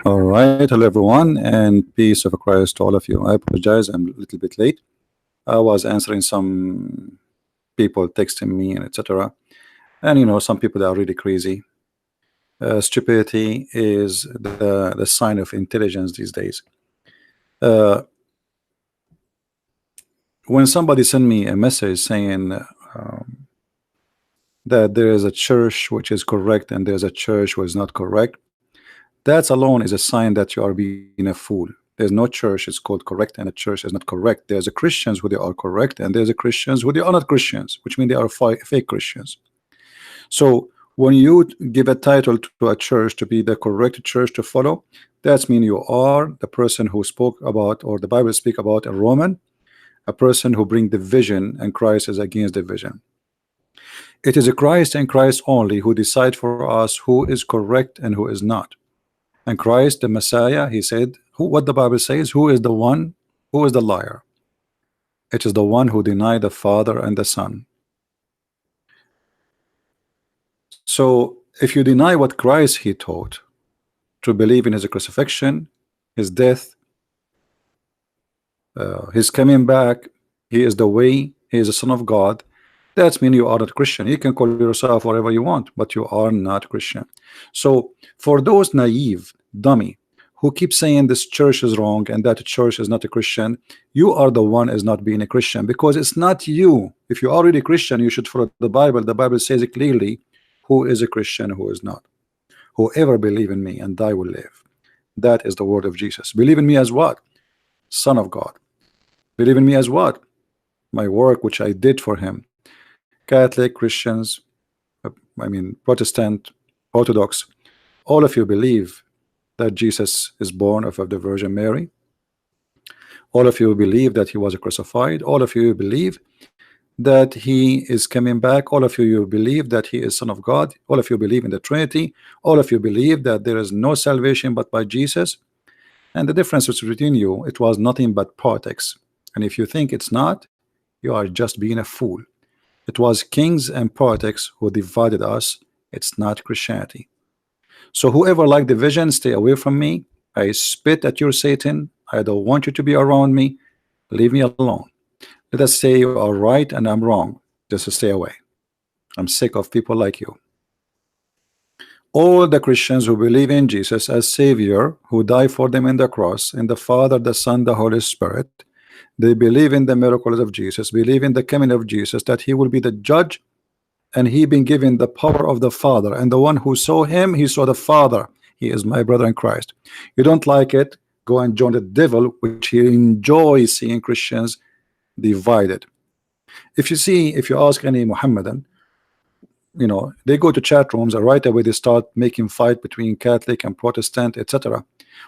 All right, hello everyone, and peace of Christ to all of you. I apologize, I'm a little bit late. I was answering some people texting me and etc. And some people that are really crazy. Stupidity is the sign of intelligence these days. Uh, when somebody send me a message saying that there is a church which is correct and there's a church which is not correct, that alone is a sign that you are being a fool. There's no church is called correct and a church is not correct. There's a Christians who they are correct and there's a Christians who they are not Christians, which means they are fake Christians. So when you give a title to a church to be the correct church to follow, that means you are the person who spoke about, or the Bible speak about, a Roman, a person who bring division, and Christ is against division. It is a Christ and Christ only who decide for us who is correct and who is not. And Christ, the Messiah, he said, what the Bible says, who is the one, who is the liar? It is the one who denied the Father and the Son. So if you deny what Christ he taught, to believe in his crucifixion, his death, his coming back, he is the way, he is the Son of God, that means you are not Christian. You can call yourself whatever you want, but you are not Christian. So for those naive dummy who keep saying this church is wrong and that church is not a Christian, you are the one is not being a Christian, because it's not you. If you are already Christian, you should follow the Bible. The Bible says it clearly who is a Christian, who is not. Whoever believe in me and I will live. That is the word of Jesus. Believe in me as what? Son of God. Believe in me as what? My work which I did for him. Catholic, Christians, Protestant, Orthodox, all of you believe that Jesus is born of the Virgin Mary. All of you believe that he was crucified. All of you believe that he is coming back. All of you believe that he is Son of God. All of you believe in the Trinity. All of you believe that there is no salvation but by Jesus. And the difference between you, it was nothing but politics. And if you think it's not, you are just being a fool. It was kings and politics who divided us. It's not Christianity. So whoever like division, stay away from me. I spit at your Satan. I don't want you to be around me. Leave me alone. Let us say you are right and I'm wrong. Just stay away. I'm sick of people like you. All the Christians who believe in Jesus as Savior, who died for them in the cross, in the Father, the Son, the Holy Spirit, they believe in the miracles of Jesus, believe in the coming of Jesus, that he will be the judge, and he been given the power of the Father, and the one who saw him, he saw the Father. He is my brother in Christ. You don't like it, go and join the devil, which he enjoys seeing Christians divided. If you ask any Muhammadan, they go to chat rooms and right away they start making fight between Catholic and Protestant, etc.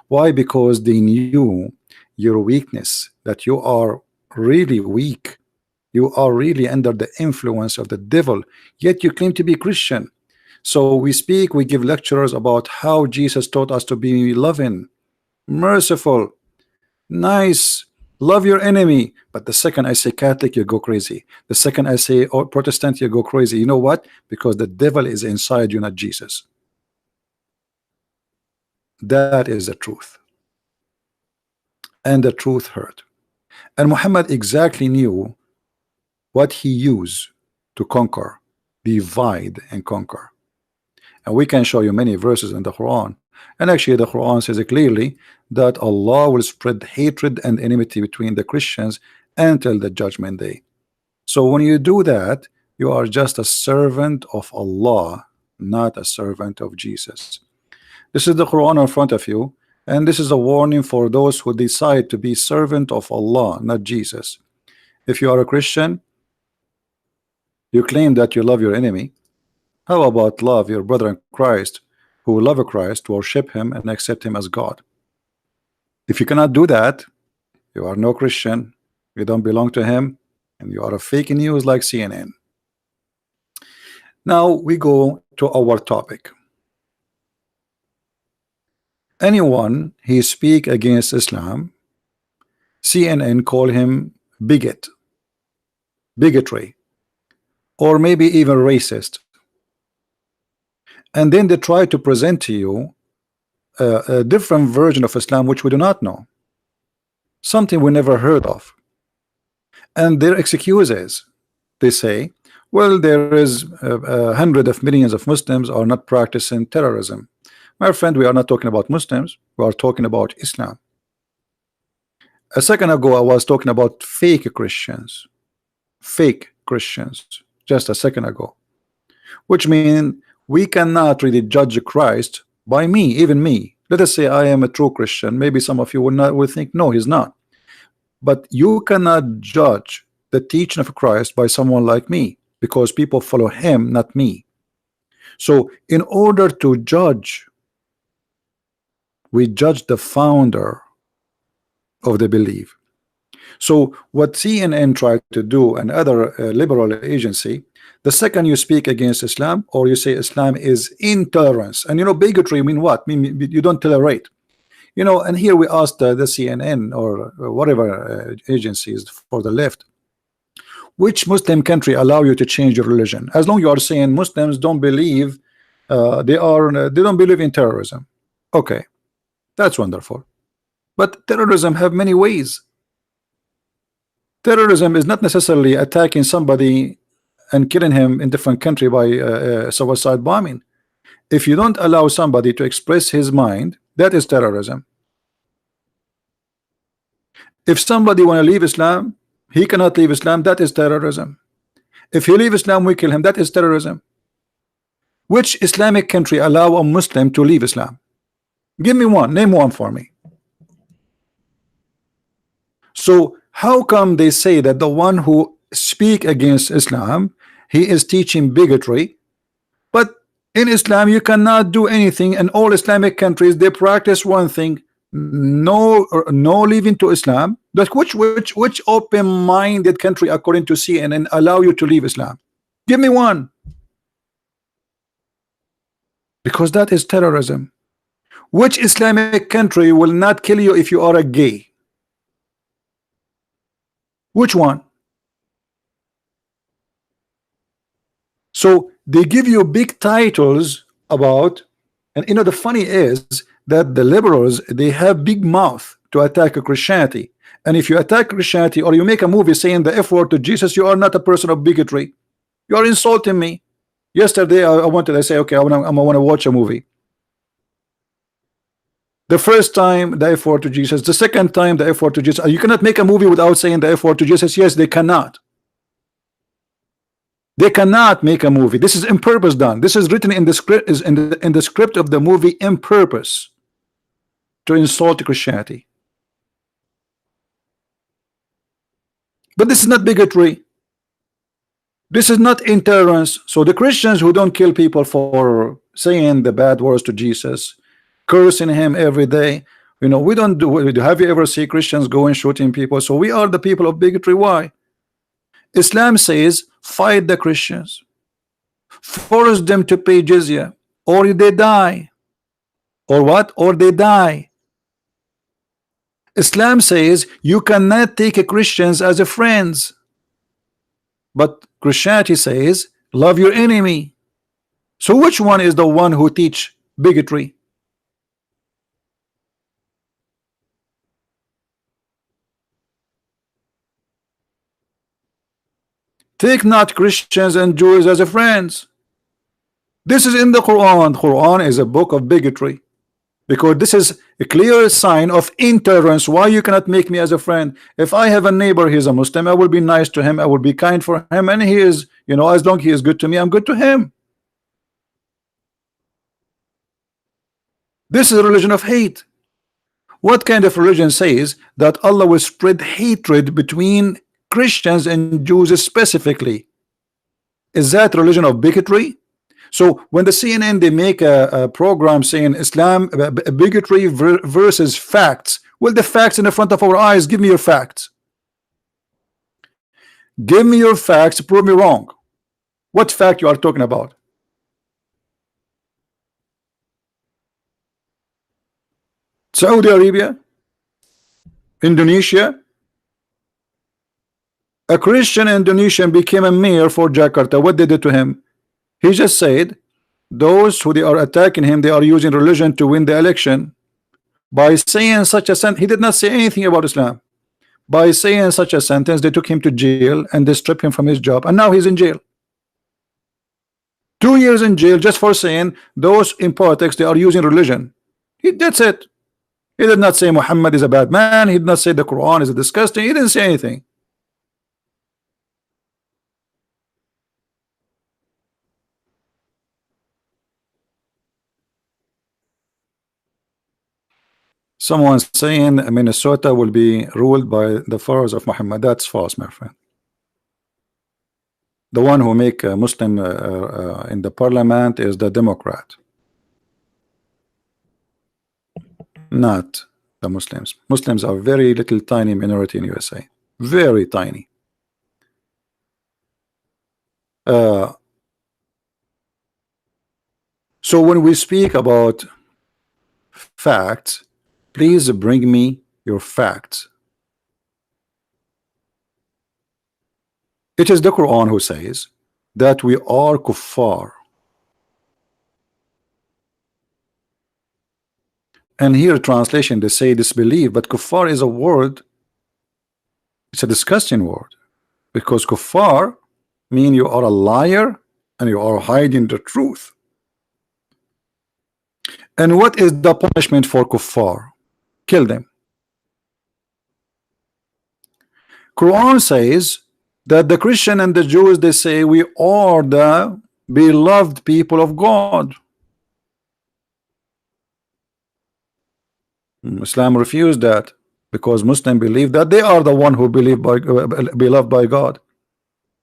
Why? Because they knew your weakness, that you are really weak. You are really under the influence of the devil, yet you claim to be Christian. So we give lectures about how Jesus taught us to be loving, merciful, nice, love your enemy. But the second I say Catholic, you go crazy. The second I say Protestant, you go crazy. You know what? Because the devil is inside you, not Jesus. That is the truth. And the truth hurt. And Muhammad exactly knew what he used to conquer, divide and conquer. And we can show you many verses in the Quran. And actually the Quran says it clearly that Allah will spread hatred and enmity between the Christians until the judgment day. So when you do that, you are just a servant of Allah, not a servant of Jesus. This is the Quran in front of you, and this is a warning for those who decide to be servant of Allah, not Jesus. If you are a Christian, you claim that you love your enemy. How about love your brother in Christ, who love Christ, worship him and accept him as God? If you cannot do that, you are no Christian, you don't belong to him, and you are a fake news like CNN. Now we go to our topic. Anyone he speak against Islam, CNN call him bigot, bigotry, or maybe even racist. And then they try to present to you a different version of Islam which we do not know, something we never heard of. And their excuse is, they say, well, there is hundreds of millions of Muslims are not practicing terrorism. My friend, we are not talking about Muslims, we are talking about Islam. A second ago I was talking about fake Christians, just a second ago, which means we cannot really judge Christ by me, even me. Let us say I am a true Christian. Maybe some of you will think no, he's not. But you cannot judge the teaching of Christ by someone like me, because people follow him, not me. So in order to judge, we judge the founder of the belief. So what CNN tried to do, and other liberal agency, the second you speak against Islam, or you say Islam is intolerance, and you know, bigotry mean what? Mean you don't tolerate. You know, and here we asked the CNN or whatever agencies for the left, which Muslim country allow you to change your religion? As long you are saying Muslims don't believe, they don't believe in terrorism. Okay, that's wonderful. But terrorism have many ways. Terrorism is not necessarily attacking somebody and killing him in different country by suicide bombing. If you don't allow somebody to express his mind, that is terrorism. If somebody want to leave Islam, he cannot leave Islam, that is terrorism. If he leave Islam, we kill him, that is terrorism. Which Islamic country allow a Muslim to leave Islam? Give me one, name one for me. So how come they say that the one who speak against Islam, he is teaching bigotry, but in Islam you cannot do anything, and all Islamic countries they practice one thing, no leaving to Islam. Like which open-minded country according to CNN allow you to leave Islam? Give me one. Because that is terrorism. Which Islamic country will not kill you if you are a gay? Which one? So they give you big titles about, and you know the funny is that the liberals, they have big mouth to attack Christianity. And if you attack Christianity or you make a movie saying the F word to Jesus, you are not a person of bigotry. You are insulting me. Yesterday I say, okay, I want to watch a movie. The first time the F word to Jesus, the second time the F word to Jesus. You cannot make a movie without saying the F word to Jesus. Yes, they cannot. They cannot make a movie. This is in purpose done. This is written in the script, is in the script of the movie in purpose to insult Christianity. But this is not bigotry. This is not intolerance. So the Christians who don't kill people for saying the bad words to Jesus, cursing him every day, you know, we don't do. Have you ever seen Christians going shooting people? So we are the people of bigotry. Why? Islam says fight the Christians, force them to pay jizya, or they die. Or what? Or they die. Islam says you cannot take Christians as a friends, but Christianity says love your enemy. So which one is the one who teach bigotry? Take not Christians and Jews as a friends. This is in the Quran. Quran is a book of bigotry, because this is a clear sign of intolerance. Why you cannot make me as a friend? If I have a neighbor, he's a Muslim, I will be nice to him, I will be kind for him, and he is, you know, as long as he is good to me, I'm good to him. This is a religion of hate. What kind of religion says that Allah will spread hatred between Christians and Jews specifically? Is that religion of bigotry? So when the CNN they make a program saying Islam bigotry versus facts, well, the facts in the front of our eyes. Give me your facts. Give me your facts. Prove me wrong. What fact you are talking about? Saudi Arabia, Indonesia. A Christian Indonesian became a mayor for Jakarta. What they did to him? He just said those who they are attacking him, they are using religion to win the election. By saying such a sentence, he did not say anything about Islam. By saying such a sentence, they took him to jail and they stripped him from his job, and now he's in jail. 2 years in jail just for saying those in politics, they are using religion. That's it. He did not say Muhammad is a bad man. He did not say the Quran is disgusting. He didn't say anything. Someone saying Minnesota will be ruled by the followers of Muhammad. That's false, my friend. The one who make a Muslim in the parliament is the Democrat, not the Muslims. Muslims are very little tiny minority in USA, very tiny. So when we speak about facts, please bring me your facts. It is the Quran who says that we are kuffar. And here translation they say disbelief, but kuffar is a word, it's a disgusting word, because kuffar mean you are a liar and you are hiding the truth. And what is the punishment for kuffar? Kill them. Quran says that the Christian and the Jews, they say we are the beloved people of God. Islam refused that because Muslims believe that they are the one who beloved by God.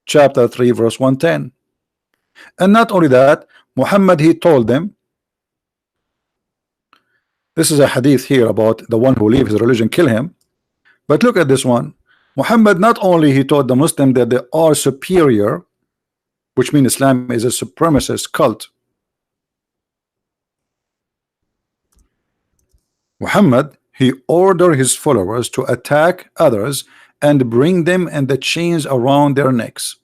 Chapter 3 verse 110. And not only that, Muhammad, he told them, this is a hadith here about the one who leave his religion, kill him. But look at this one. Muhammad not only he told the Muslim that they are superior, which means Islam is a supremacist cult. Muhammad, he ordered his followers to attack others and bring them in the chains around their necks.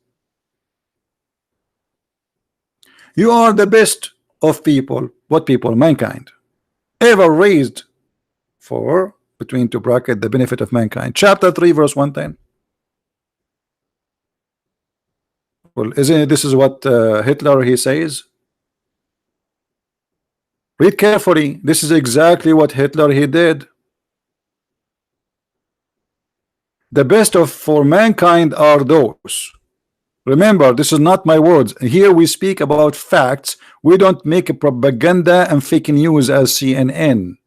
You are the best of people. What people? Mankind. Ever raised for, between two bracket, the benefit of mankind. Chapter 3 verse 110. Well, isn't it, this is what Hitler he says? Read carefully. This is exactly what Hitler he did. The best of for mankind are those. Remember, this is not my words. Here we speak about facts. We don't make a propaganda and fake news as CNN.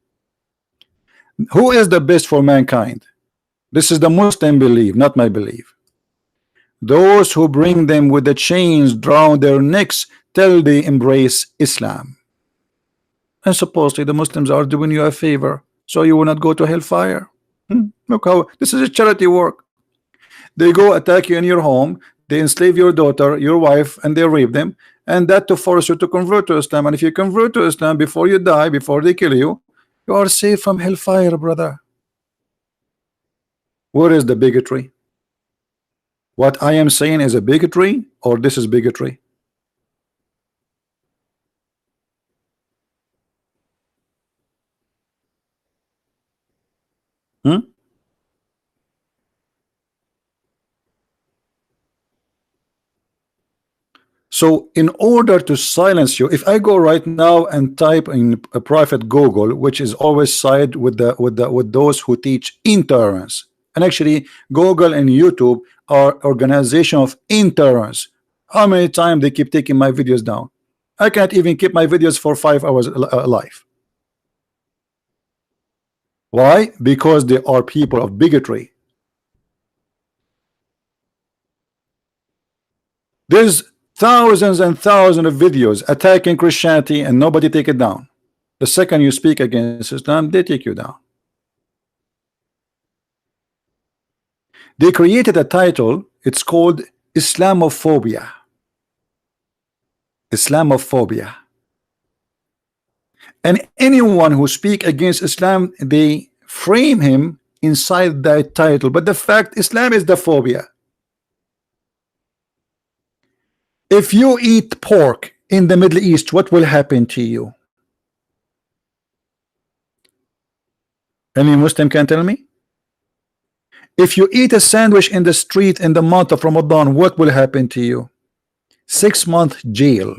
Who is the best for mankind? This is the Muslim belief, not my belief. Those who bring them with the chains around their necks till they embrace Islam. And supposedly the Muslims are doing you a favor, so you will not go to hellfire. Look how this is a charity work. They go attack you in your home, they enslave your daughter, your wife, and they rape them, and that to force you to convert to Islam. And if you convert to Islam before you die, before they kill you, you are safe from hellfire, brother. Where is the bigotry? What I am saying is a bigotry, or this is bigotry? So in order to silence you, if I go right now and type in a private Google, which is always side with those who teach intolerance, and actually Google and YouTube are organization of intolerance. How many times they keep taking my videos down? I can't even keep my videos for 5 hours live. Why? Because they are people of bigotry. There's thousands and thousands of videos attacking Christianity and nobody take it down. The second you speak against Islam, they take you down. They created a title, it's called Islamophobia. Islamophobia. And anyone who speak against Islam, they frame him inside that title. But the fact, Islam is the phobia. If you eat pork, in the Middle East, what will happen to you? Any Muslim can tell me? If you eat a sandwich in the street in the month of Ramadan, what will happen to you? 6-month jail,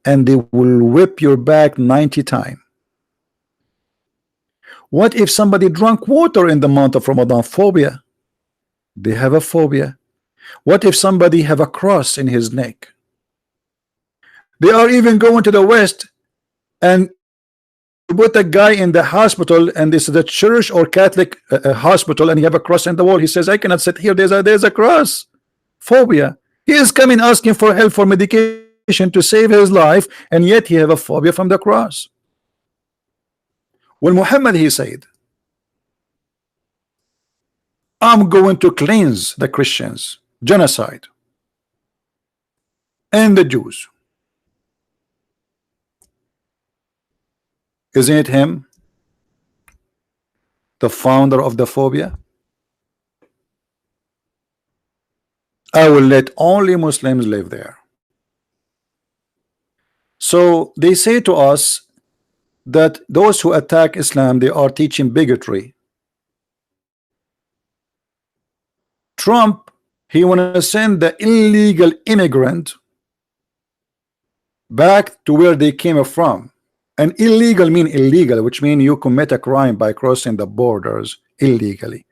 and they will whip your back 90 times. What if somebody drank water in the month of Ramadan? Phobia. They have a phobia. What if somebody have a cross in his neck? They are even going to the West and put a guy in the hospital, and this is a church or Catholic hospital, and you have a cross in the wall. He says, I cannot sit here, there's a cross. Phobia. He is coming asking for help for medication to save his life, and yet he have a phobia from the cross. Well, Muhammad, he said, I'm going to cleanse the Christians, genocide, and the Jews. Isn't it him, the founder of the phobia? I will let only Muslims live there. So they say to us that those who attack Islam, they are teaching bigotry. Trump, he want to send the illegal immigrant back to where they came from. And illegal mean illegal, which means you commit a crime by crossing the borders illegally.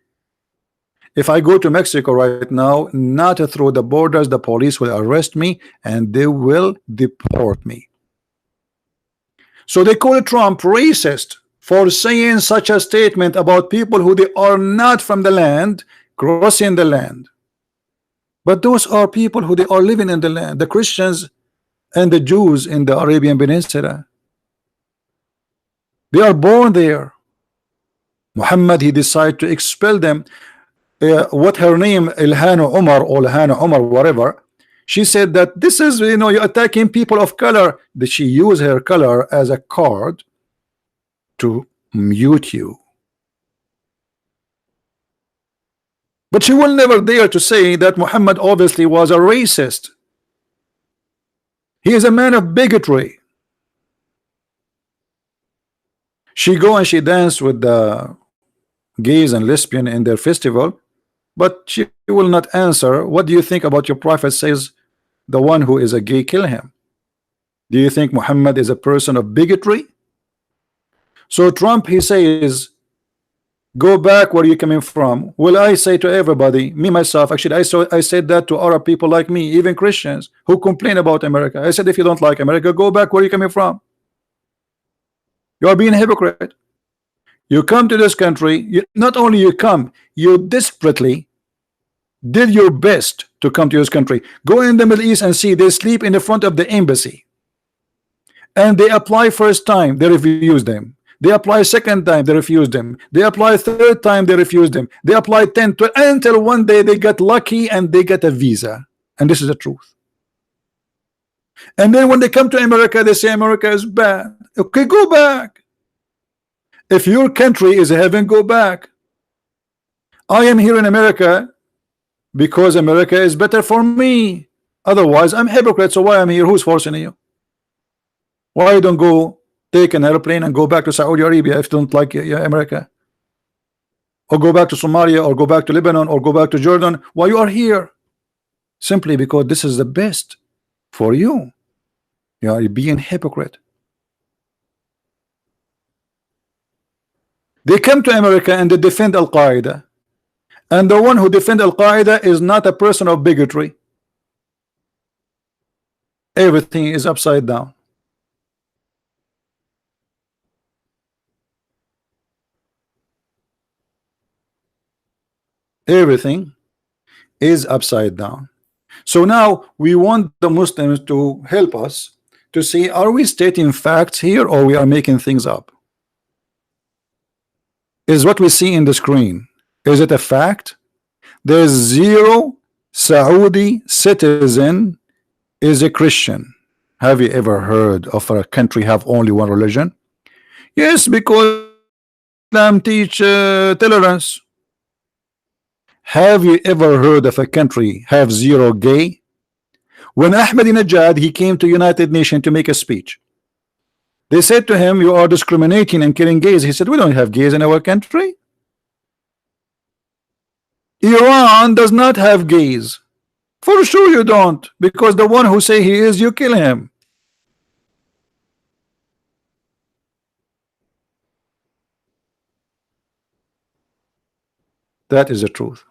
If I go to Mexico right now, not through the borders, the police will arrest me and they will deport me. So they call Trump racist for saying such a statement about people who they are not from the land crossing the land. But those are people who they are living in the land, the Christians and the Jews in the Arabian Peninsula. They are born there. Muhammad, he decided to expel them. What her name, Ilhan Umar or Ilhan Umar, whatever, she said that this is, you know, you're attacking people of color. That she used her color as a card to mute you. But she will never dare to say that Muhammad obviously was a racist. He is a man of bigotry. She go and she dance with the gays and lesbian in their festival, but she will not answer. What do you think about your prophet says the one who is a gay, kill him? Do you think Muhammad is a person of bigotry? So Trump, he says, go back where you're coming from. Well, I say to everybody, me myself, actually I said that to Arab people like me, even Christians who complain about America. I said, if you don't like America, go back where you're coming from. You are being a hypocrite. You come to this country, not only you come, you desperately did your best to come to this country. Go in the Middle East and see, they sleep in the front of the embassy. And they apply first time, they refuse them. They apply second time, they refuse them. They apply third time, they refuse them. They apply 10, 12, until one day they get lucky and they get a visa. And this is the truth. And then when they come to America, they say America is bad. Okay, go back. If your country is heaven, go back. I am here in America because America is better for me. Otherwise, I'm a hypocrite. So why I'm here? Who's forcing you? Why you don't go take an airplane and go back to Saudi Arabia if you don't like America? Or go back to Somalia, or go back to Lebanon, or go back to Jordan? Why you are here? Simply because this is the best for you. You are being hypocrite. They come to America and they defend Al-Qaeda, and the one who defend Al-Qaeda is not a person of bigotry. Everything is upside down. Everything is upside down. So now we want the Muslims to help us to see, are we stating facts here or we are making things up? Is what we see in the screen, is it a fact? There's 0 Saudi citizen is a Christian. Have you ever heard of a country have only one religion? Yes, because Islam teach tolerance. Have you ever heard of a country have 0 gay? When Ahmadinejad, he came to United Nations to make a speech, they said to him, you are discriminating and killing gays. He said, we don't have gays in our country. Iran does not have gays. For sure you don't, because the one who say he is, you kill him. That is the truth.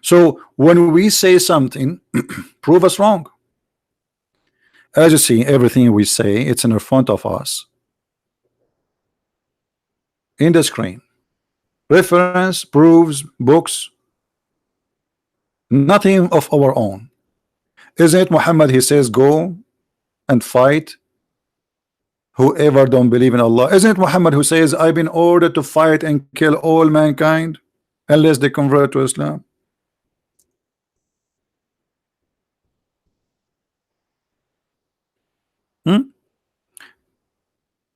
So when we say something, prove us wrong. As you see, everything we say, it's in front of us in the screen. Reference, proofs, books, nothing of our own. Isn't it Muhammad? He says, go and fight whoever don't believe in Allah. Isn't it Muhammad who says, I've been ordered to fight and kill all mankind unless they convert to Islam?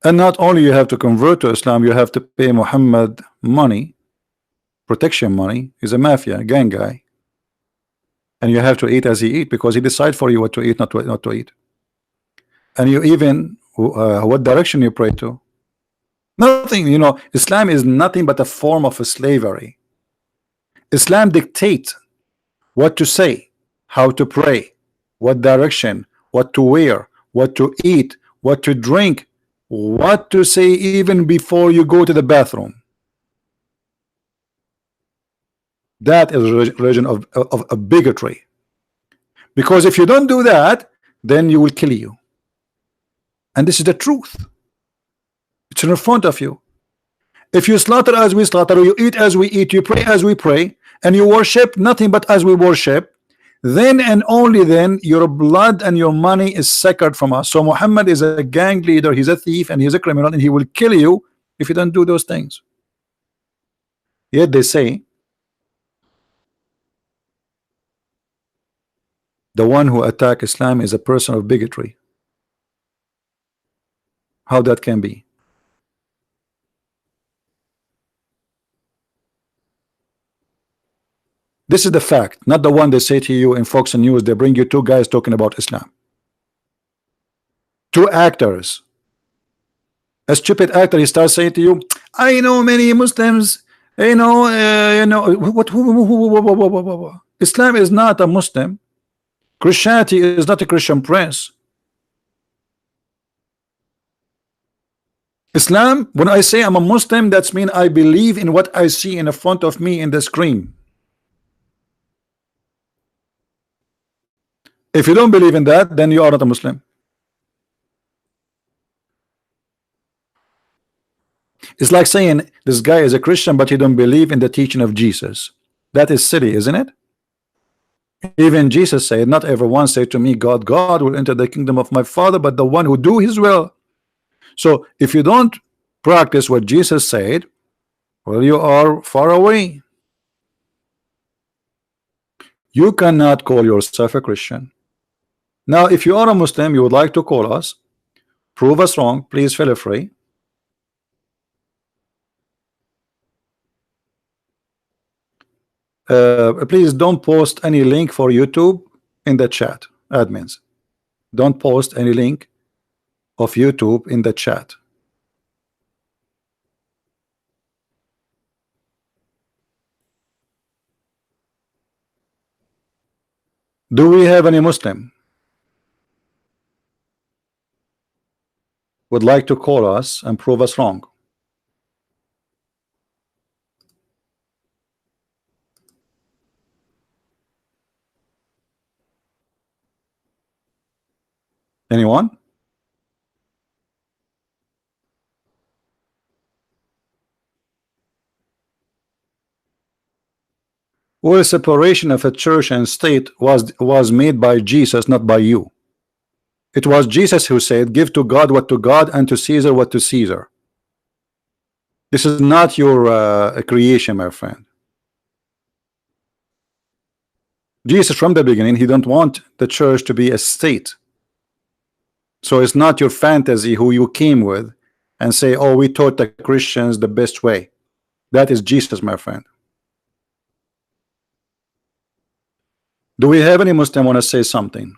And not only you have to convert to Islam, you have to pay Muhammad money, protection money. He's a mafia gang guy, and you have to eat as he eat, because he decide for you what to eat, not to eat. And you even what direction you pray to. Nothing, you know. Islam is nothing but a form of slavery. Islam dictates what to say, how to pray, what direction, what to wear, what to eat, what to drink, what to say even before you go to the bathroom. That is a religion of bigotry. Because if you don't do that, then you will kill you. And this is the truth. It's in front of you. If you slaughter as we slaughter, you eat as we eat, you pray as we pray, and you worship nothing but as we worship, then and only then your blood and your money is sacred from us. So Muhammad is a gang leader, he's a thief, and he's a criminal, and he will kill you if you don't do those things. Yet they say the one who attack Islam is a person of bigotry. How that can be? This is the fact, not the one they say to you in Fox News. They bring you two guys talking about Islam, two actors. A stupid actor, he starts saying to you, I know many Muslims, you know what? Islam is not a Muslim. Christianity is not a Christian prince. Islam, when I say I'm a Muslim, that's mean I believe in what I see in front of me in the screen. If you don't believe in that, then you are not a Muslim. It's like saying this guy is a Christian, but he don't believe in the teaching of Jesus. That is silly, isn't it? Even Jesus said, not everyone say to me, God, God will enter the kingdom of my Father, but the one who do his will. So if you don't practice what Jesus said, well, you are far away. You cannot call yourself a Christian. Now, if you are a Muslim, you would like to call us, prove us wrong, please feel free. Please don't post any link for YouTube in the chat, admins. Don't post any link of YouTube in the chat. Do we have any Muslim would like to call us and prove us wrong? Anyone? Well, separation of a church and state was made by Jesus, not by you. It was Jesus who said, give to God what to God and to Caesar what to Caesar. This is not your creation, my friend. Jesus from the beginning, he don't want the church to be a state. So it's not your fantasy who you came with and say, oh, we taught the Christians the best way. That is Jesus, my friend. Do we have any Muslim want to say something?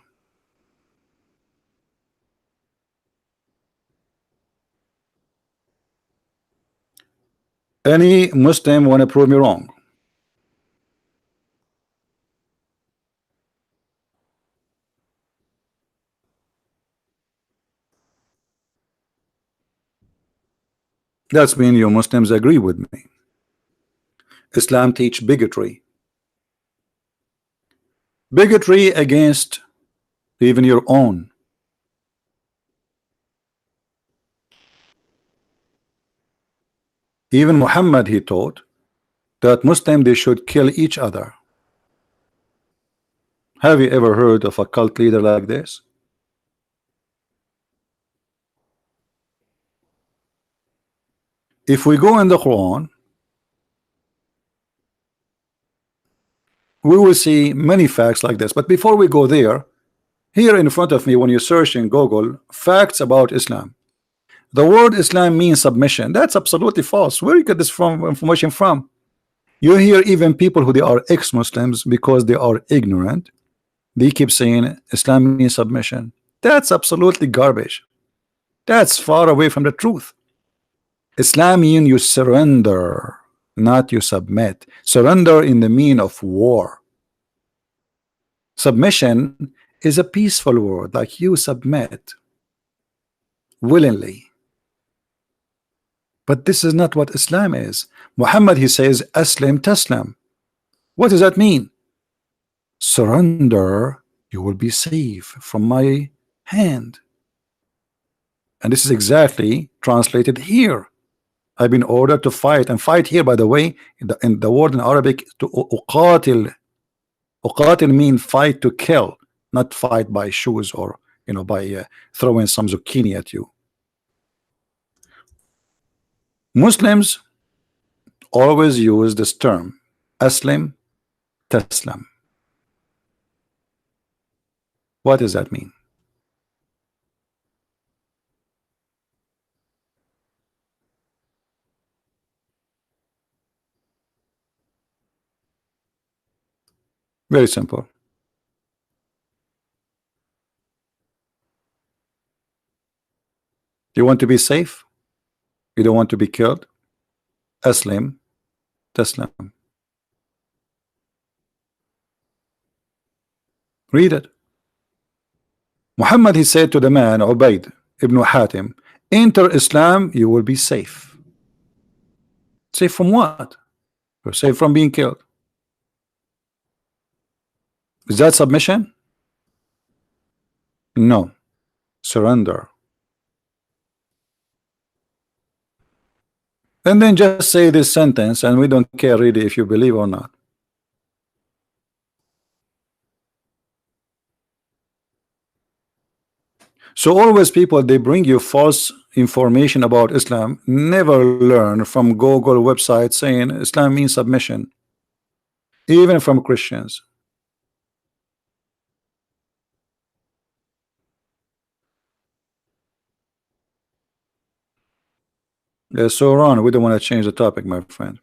Any Muslim want to prove me wrong? That's mean you Muslims agree with me. Islam teach bigotry. Bigotry against even your own. Even Muhammad, he taught that Muslim they should kill each other. Have you ever heard of a cult leader like this? If we go in the Quran, we will see many facts like this. But before we go there, here in front of me, when you search in Google facts about Islam, the word Islam means submission. That's absolutely false. Where you get this information from? You hear even people who they are ex-Muslims, because they are ignorant, they keep saying Islam means submission. That's absolutely garbage. That's far away from the truth. Islam means you surrender, not you submit. Surrender in the mean of war. Submission is a peaceful word, like you submit willingly. But this is not what Islam is. Muhammad, he says Aslim Taslam. What does that mean? Surrender, you will be safe from my hand. And this is exactly translated here. I've been ordered to fight, and fight here, by the way, in the word in Arabic, to uqatil. Uqatil mean fight to kill, not fight by shoes or by throwing some zucchini at you. Muslims always use this term, Aslim Taslam. What does that mean? Very simple. You want to be safe? You don't want to be killed? Aslim Taslam. Read it. Muhammad, he said to the man Ubayd ibn Hatim, enter Islam, you will be safe. Safe from what? You're safe from being killed. Is that submission? No. Surrender. And then just say this sentence, and we don't care really if you believe or not. So always people, they bring you false information about Islam, never learn from Google website saying Islam means submission, even from Christians. Yeah, so Ron, we don't want to change the topic, my friend.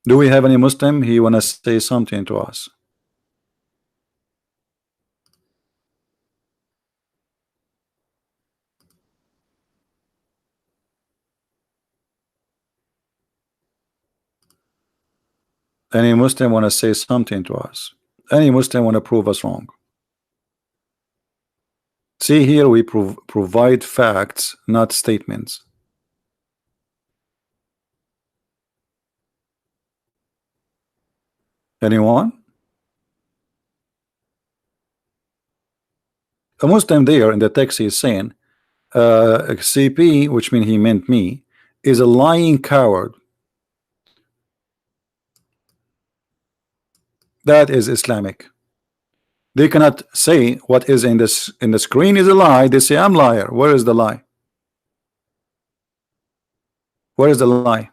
Do we have any Muslim? He want to say something to us. Any Muslim want to say something to us? Any Muslim want to prove us wrong? See here, we provide facts, not statements. Anyone? A Muslim there in the text is saying CP, which means he meant me, is a lying coward. That is Islamic. They cannot say what is in the screen is a lie. They say I'm liar. Where is the lie? Where is the lie?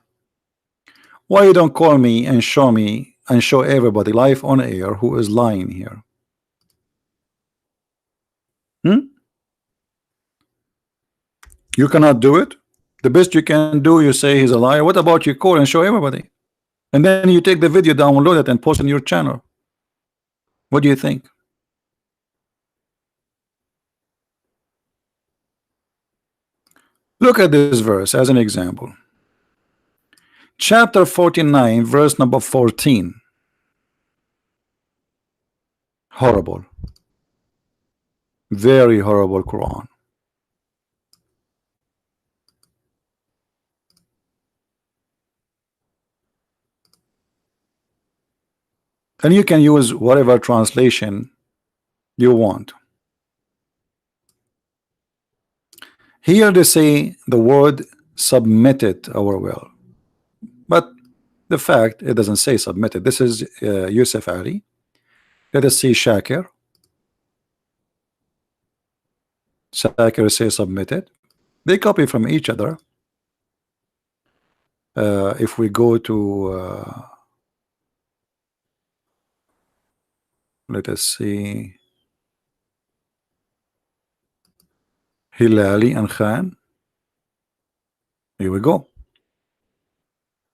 Why you don't call me and show everybody live on air who is lying here? You cannot do it. The best you can do, you say he's a liar. What about you call and show everybody? And then you take the video, download it, and post it on your channel. What do you think? Look at this verse as an example. Chapter 49, verse number 14. Horrible. Very horrible Quran. And you can use whatever translation you want. Here they say the word submitted our will. But the fact, it doesn't say submitted. This is Yusuf Ali. Let us see Shakir. Shakir says submitted. They copy from each other. If we go to let us see Hilali and Khan. Here we go.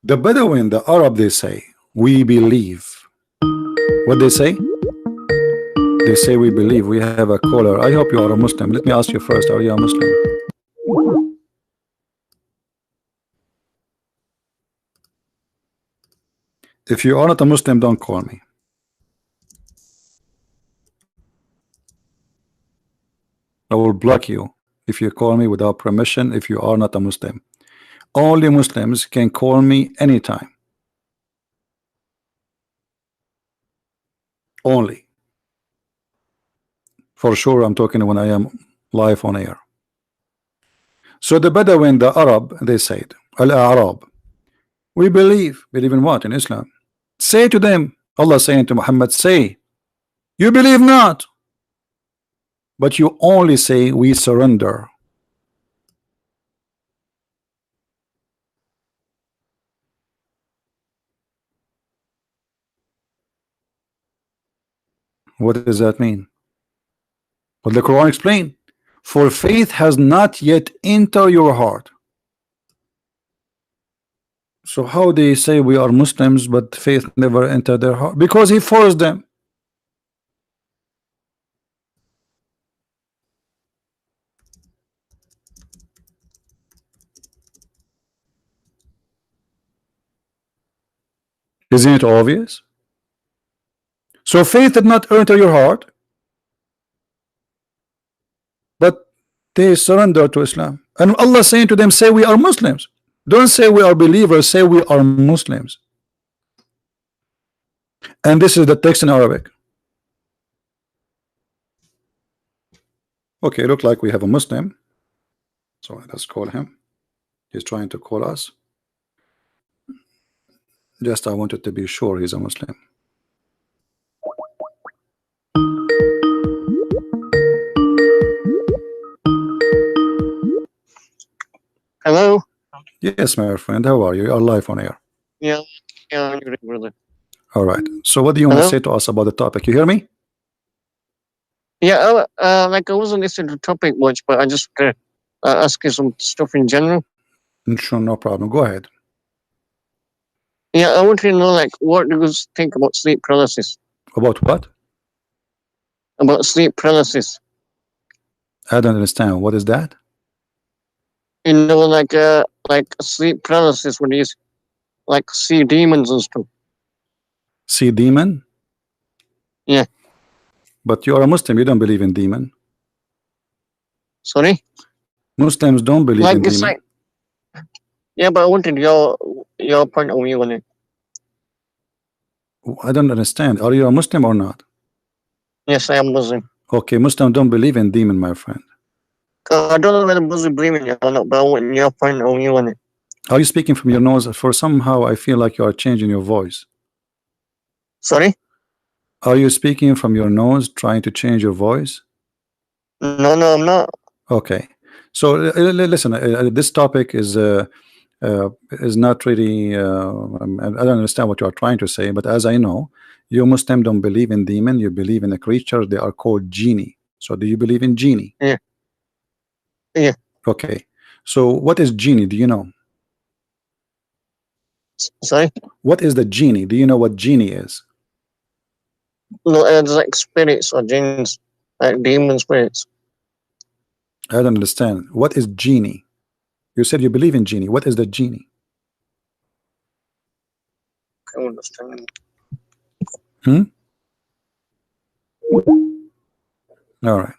The Bedouin, the Arab, they say we believe. What they say? They say we believe. We have a caller. I hope you are a Muslim. Let me ask you first, are you a Muslim? If you are not a Muslim, don't call me. I will block you if you call me without permission if you are not a Muslim. Only Muslims can call me anytime. Only. For sure, I'm talking when I am live on air. So the Bedouin, the Arab, they said, Al-Arab, we believe in what? In Islam. Say to them, Allah saying to Muhammad, say, you believe not, but you only say we surrender. What does that mean? What the Quran explain? For faith has not yet entered your heart. So how they say we are Muslims but faith never entered their heart? Because he forced them. Isn't it obvious? So faith did not enter your heart, but they surrender to Islam. And Allah saying to them, say we are Muslims. Don't say we are believers, say we are Muslims. And this is the text in Arabic. Okay, look like we have a Muslim. So let's call him. He's trying to call us. Just I wanted to be sure he's a Muslim. Hello? Yes, my friend. How are you? You are live on air. Yeah, I'm great, brother. All right. So what do you want to say to us about the topic? You hear me? Yeah, like I wasn't listening to the topic much, but I just ask you some stuff in general. Sure, no problem. Go ahead. Yeah, I want to know, like, what do you think about sleep paralysis? About what? About sleep paralysis. I don't understand. What is that? You know, like sleep paralysis when you like see demons and stuff. See demon? Yeah. But you are a Muslim. You don't believe in demon. Sorry? Muslims don't believe in demon. Like, yeah, but I wanted your point of view on it. I don't understand. Are you a Muslim or not? Yes, I am Muslim. Okay, Muslim don't believe in demon, my friend. I don't know whether Muslim believe in it or not, but I want your point of view on it. Are you speaking from your nose? For somehow I feel like you are changing your voice. Sorry? Are you speaking from your nose, trying to change your voice? No, I'm not. Okay. So listen, this topic is not really. I don't understand what you are trying to say, but as I know, you Muslim don't believe in demon. You believe in a creature. They are called genie. So do you believe in genie? Yeah. Yeah. Okay. So what is genie? Do you know? Sorry? What is the genie? Do you know what genie is? No, it's like spirits or jinns, like demon spirits. I don't understand. What is genie? You said you believe in genie. What is the genie? I don't understand. Hmm? All right.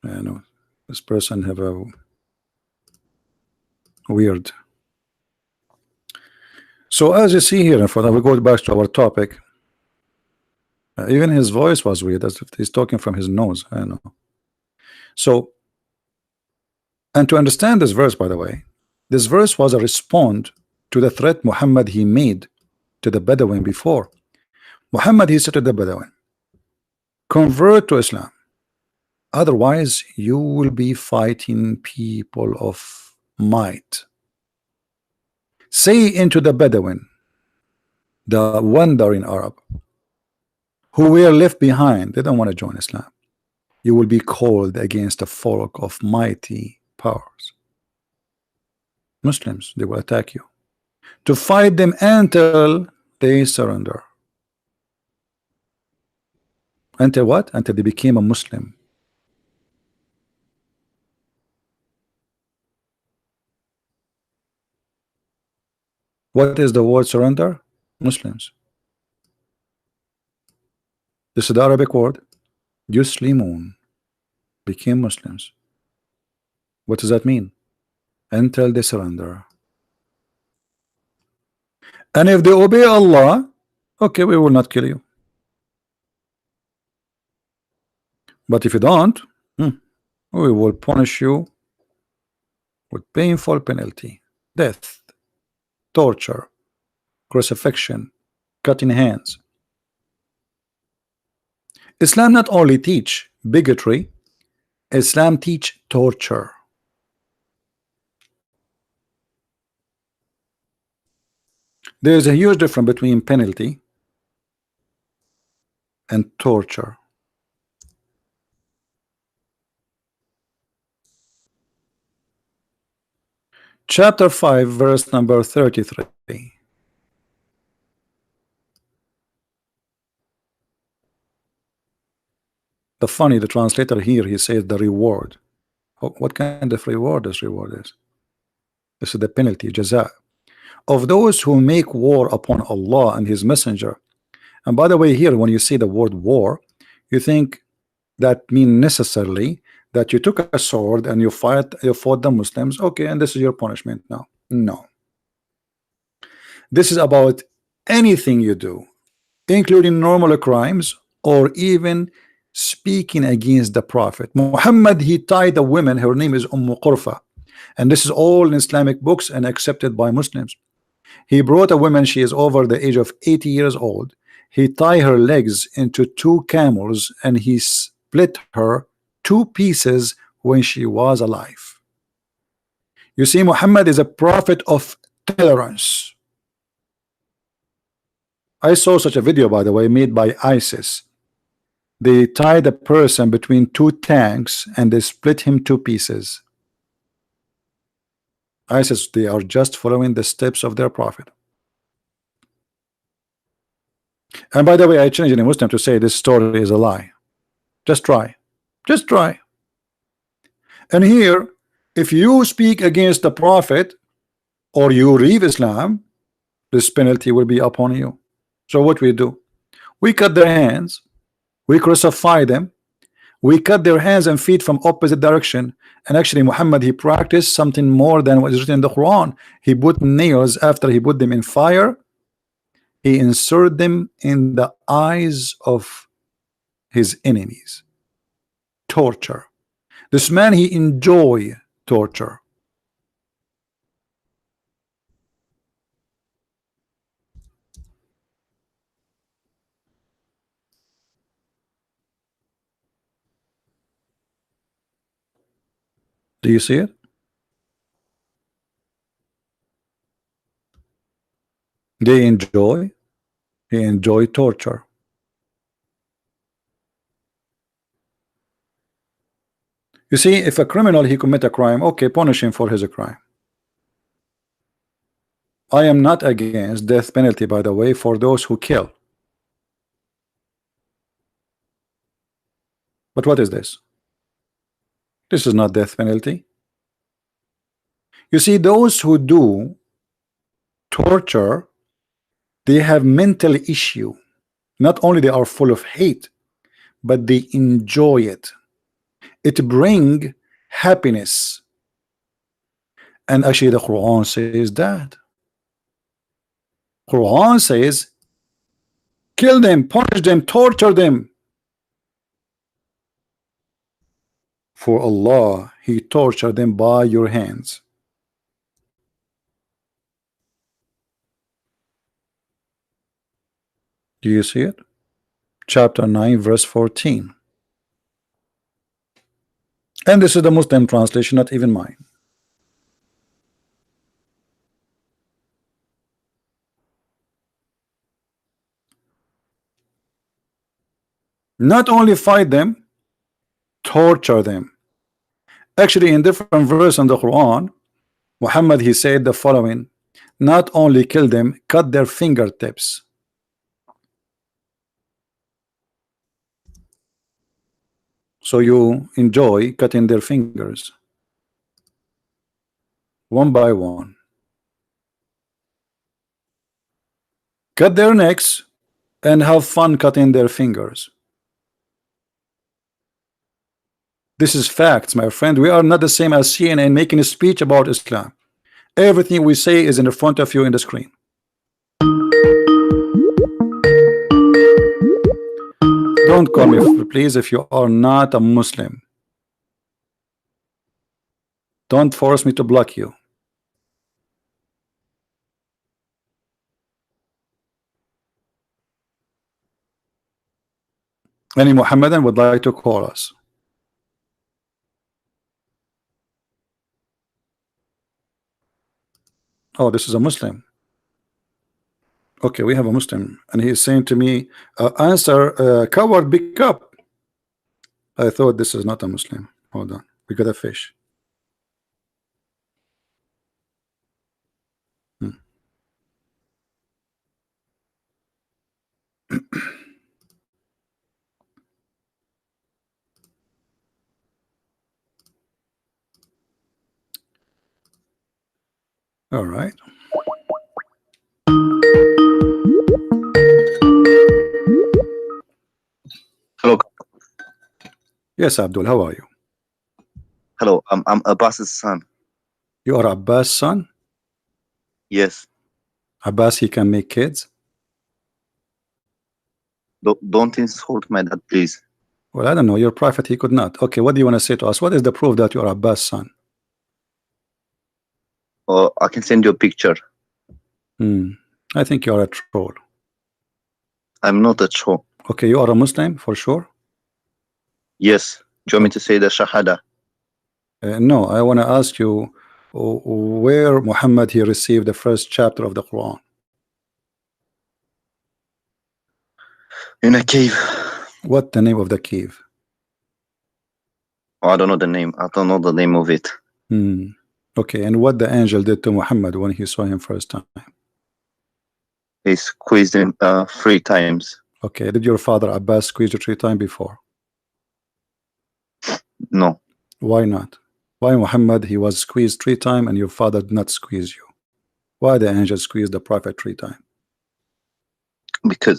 I know this person have a weird. So as you see here, for we go back to our topic. Even his voice was weird, as if he's talking from his nose. I don't know. So, and to understand this verse, by the way, this verse was a response to the threat Muhammad he made to the Bedouin before. Muhammad, he said to the Bedouin, convert to Islam. Otherwise, you will be fighting people of might. Say into the Bedouin, the wandering Arab, who were left behind, they don't want to join Islam. You will be called against a folk of mighty powers. Muslims, they will attack you. To fight them until they surrender. Until what? Until they became a Muslim. What is the word surrender? Muslims. This is the Arabic word. Yuslimun. Became Muslims. What does that mean? Until they surrender. And if they obey Allah, okay, we will not kill you. But if you don't, we will punish you with painful penalty, death, torture, crucifixion, cutting hands. Islam not only teach bigotry, Islam teach torture. There is a huge difference between penalty and torture. Chapter 5, verse number 33. The translator here, he says the reward. What kind of reward this reward is? This is the penalty, jaza, of those who make war upon Allah and His Messenger. And by the way, here, when you see the word war, you think that mean necessarily that you took a sword and you fought the Muslims, okay, and this is your punishment now. No. This is about anything you do, including normal crimes or even speaking against the Prophet. Muhammad, he tied a woman, her name is Qurfa, and this is all in Islamic books and accepted by Muslims. He brought a woman, she is over the age of 80 years old. He tied her legs into two camels and he split her two pieces when she was alive. You see, Muhammad is a prophet of tolerance. I saw such a video, by the way, made by ISIS. They tied a person between two tanks and they split him two pieces. ISIS, they are just following the steps of their prophet. And by the way, I challenge any Muslim to say this story is a lie. Just try. Just try. And here, if you speak against the prophet or you leave Islam, this penalty will be upon you. So what we do? We cut their hands, we crucify them, we cut their hands and feet from opposite direction. And actually Muhammad, he practiced something more than what is written in the Quran. He put nails, after he put them in fire, he inserted them in the eyes of his enemies. Torture. This man, he enjoy torture. Do you see it? They enjoy torture. You see, if a criminal he commit a crime, okay, punish him for his crime. I am not against death penalty, by the way, for those who kill. But what is this? This is not death penalty. You see, those who do torture, they have mental issue. Not only they are full of hate, but they enjoy it. It bring happiness. And actually the Quran says that. Quran says kill them, punish them, torture them. For Allah, He tortured them by your hands. Do you see it? Chapter 9 verse 14. And this is the Muslim translation, not even mine. Not only fight them, torture them. Actually, in different verses in the Quran, Muhammad he said the following: not only kill them, cut their fingertips. So you enjoy cutting their fingers one by one. Cut their necks and have fun cutting their fingers. This is facts, my friend. We are not the same as CNN making a speech about Islam. Everything we say is in the front of you in the screen. Don't call me, please, if you are not a Muslim. Don't force me to block you. Any Muhammadan would like to call us? Oh, this is a Muslim. Okay, we have a Muslim, and he is saying to me, answer, coward, pick up. I thought this is not a Muslim. Hold on, we got a fish. All right. Hello. Yes, Abdul, how are you? Hello, I'm Abbas's son. You are Abbas' son? Yes. Abbas, he can make kids? Don't insult my dad, please. Well, I don't know. Your prophet, he could not. Okay, what do you want to say to us? What is the proof that you are Abbas' son? I can send you a picture. I think you are a troll. I'm not a troll. Okay, you are a Muslim for sure? Yes. Do you want me to say the Shahada? No, I want to ask you where Muhammad he received the first chapter of the Quran. In a cave. What the name of the cave? Oh, I don't know the name. I don't know the name of it. Okay, and what the angel did to Muhammad when he saw him first time? He squeezed him 3 times. Okay, did your father Abbas squeeze you 3 times before? No. Why not? Why Muhammad he was squeezed 3 times and your father did not squeeze you? Why the angel squeezed the prophet 3 times?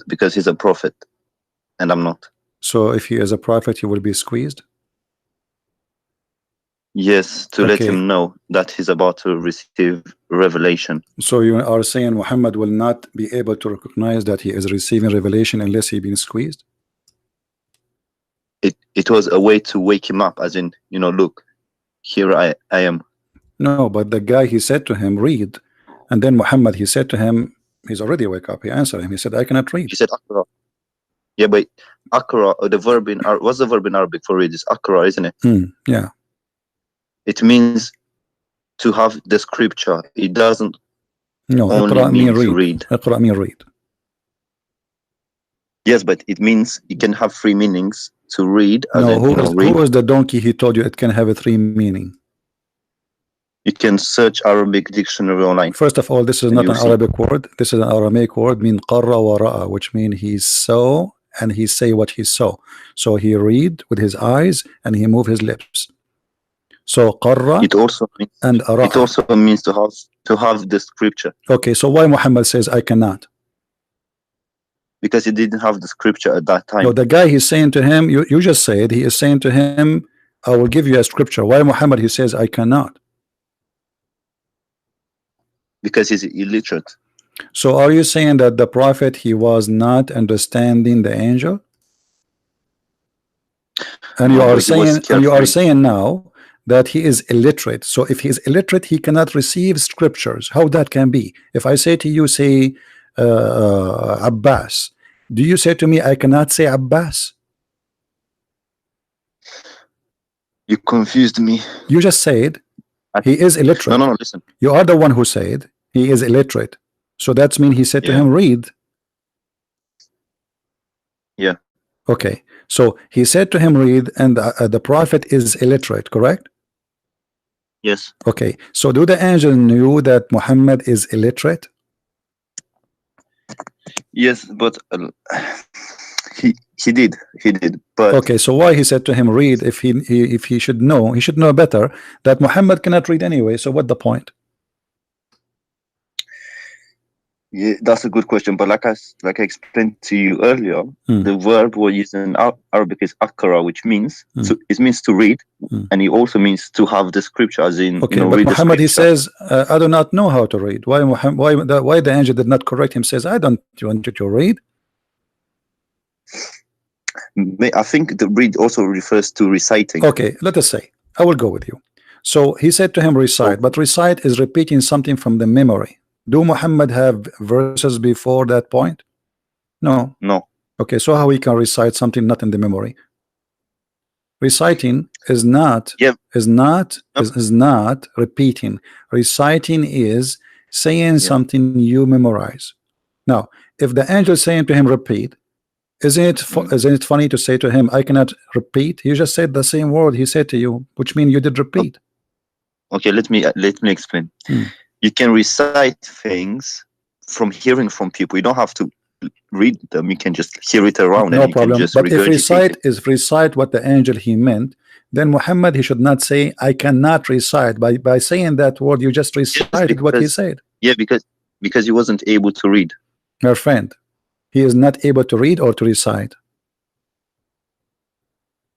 Because he's a prophet and I'm not. So if he is a prophet, he will be squeezed? Yes, to let him know that he's about to receive revelation. So you are saying Muhammad will not be able to recognize that he is receiving revelation unless he been squeezed? It was a way to wake him up, as in, you know, look, here I am. No, but the guy he said to him, read, and then Muhammad he said to him, he's already wake up. He answered him. He said, I cannot read. He said Akra. Yeah, but Akra, the verb in what's the verb in Arabic for read? Is Akra, isn't it? Yeah. It means to have the scripture. It doesn't only mean to read. Iqra mean read. Yes, but it means it can have 3 meanings. to read, as No, in, you know, read. who was the donkey he told you it can have a 3 meaning? You can search Arabic dictionary online. First of all, this is And not you'll an see. Arabic word. This is an Aramaic word, mean qarra wa ra'a, which means he saw and he say what he saw. So he read with his eyes and he move his lips. So qarra It also means, and it ra'a. also means to have the scripture, Okay, so why Muhammad says I cannot? because he didn't have the scripture at that time. No, the guy he's saying to him, you just said he is saying to him, I will give you a scripture. Why Muhammad he says I cannot? Because he's illiterate. So are you saying that the prophet he was not understanding the angel? And No, you are but he was saying, scared to read. now that he is illiterate. So if he is illiterate, he cannot receive scriptures. How that can be? If I say to you, say Abbas, do you say to me I cannot say Abbas? You confused me. You just said he is illiterate. No, listen. You are the one who said he is illiterate. So that's mean he said to Yeah. him, read. Yeah. Okay. So he said to him, read, and the prophet is illiterate, correct? Yes. Okay. So do the angel knew that Muhammad is illiterate? Yes, but he did. But Okay. So why he said to him, read, if he should know, he should know better that Muhammad cannot read anyway. So what the point? yeah, that's a good question. But like I explained to you earlier, the verb we use in Arabic is akra, which means it means to read, and it also means to have the scripture, as in, Okay, you know, but read Muhammad the he scripture. says, I do not know how to read. Why the angel did not correct him? Says, I don't want you to read. I think the read also refers to reciting. Okay, let us say, I will go with you. So he said to him, recite, but recite is repeating something from the memory. Do Muhammad have verses before that point? No. No. Okay, so how he can recite something not in the memory? Reciting is not repeating. Reciting is saying something you memorize. Now, if the angel is saying to him, repeat, isn't it funny to say to him, I cannot repeat? You just said the same word he said to you, which means you did repeat. Okay, let me explain. You can recite things from hearing from people. You don't have to read them. You can just hear it around. No and you problem. Can just but if recite what the angel he meant, then Muhammad he should not say I cannot recite. By saying that word, you just recited what he said. Yeah, because he wasn't able to read. Your friend, he is not able to read or to recite.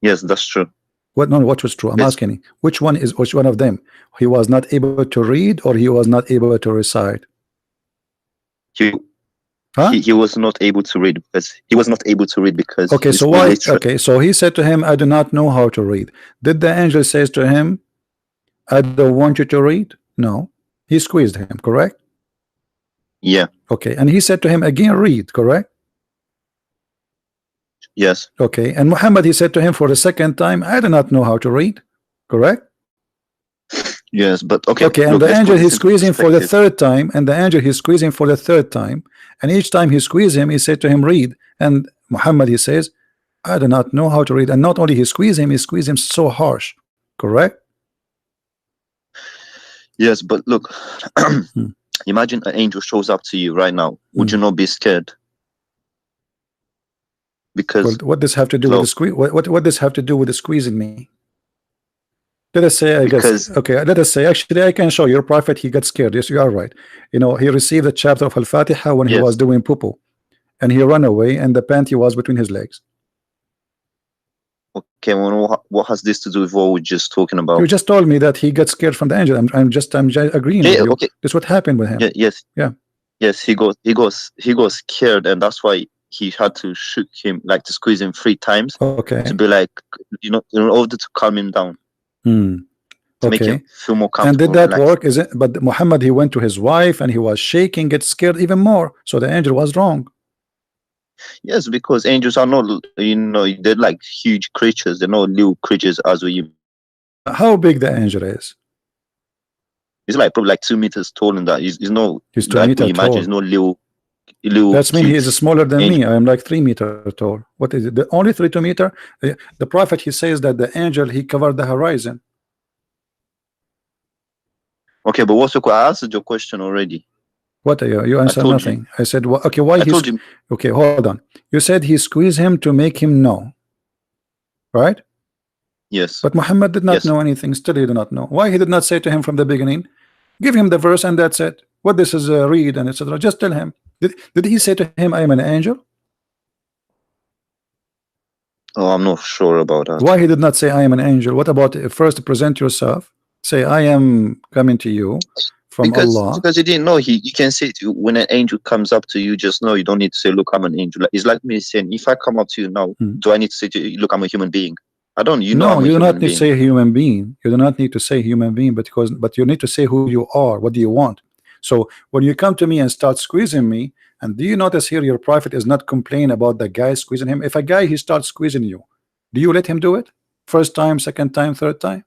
Yes, that's true. What was true? I'm asking which one of them? He was not able to read or he was not able to recite? He was not able to read because okay, so why? Okay, so he said to him, I do not know how to read. Did the angel says to him, I don't want you to read? No, he squeezed him, correct? Yeah. Okay, and he said to him again, read, correct? Yes. Okay, and Muhammad he said to him for the second time, I do not know how to read, correct? Yes, but okay. Okay, and the angel he's squeezing for the third time, and each time he squeezed him, he said to him, read. And Muhammad he says, I do not know how to read. And not only he squeezed him so harsh, correct? Yes, but look, imagine an angel shows up to you right now. Would you not be scared? Because what does have to do with the squeeze? What does have to do with the squeezing me? Let us say, let us say, actually, I can show your prophet, he got scared. Yes, you are right. You know, he received a chapter of Al-Fatiha when he was doing poo-poo, and he ran away, and the panty was between his legs. Okay, well, what has this to do with what we're just talking about? You just told me that he got scared from the angel. I'm just agreeing with you. Okay. This is what happened with him. Yes, he got scared, and that's why he had to shoot him, like to squeeze him 3 times. Okay. To be like, you know, in order to calm him down. To make him feel more comfortable. And did that work? Is it? But Muhammad, he went to his wife and he was shaking, get scared even more. So the angel was wrong. Yes, because angels are not, you know, they're like huge creatures. They're not little creatures as we. How big the angel is? He's like probably like 2 meters tall, and that he's no. He's 2 meters tall. He's no little. little That's mean he is kids. smaller than Angel. me. I am like 3 meters tall. What is it? The only 3 meter? The prophet, he says that the angel, he covered the horizon. Okay, but what's your I answered your question already. What are you answer told nothing. you. I said, okay, why I he told you. okay, hold on. You said he squeezed him to make him know, right? Yes. But Muhammad did not Yes. know anything. Still he did not know. Why he did not say to him from the beginning, give him the verse and that's it, what this is, read and etc. Just tell him. Did he say to him, I am an angel? Oh, I'm not sure about that. Why he did not say I am an angel? What about first present yourself, say I am coming to you from Allah? Because he didn't know. You can say to you, when an angel comes up to you, just know you don't need to say, look, I'm an angel. It's like me saying, if I come up to you now, do I need to say to you, look, I'm a human being? I don't. You know, No, I'm a you do human not need to being. say human being. You do not need to say human being, but you need to say who you are. What do you want? So when you come to me and start squeezing me, and do you notice here your prophet is not complaining about the guy squeezing him? If a guy he starts squeezing you, do you let him do it? First time, second time, third time?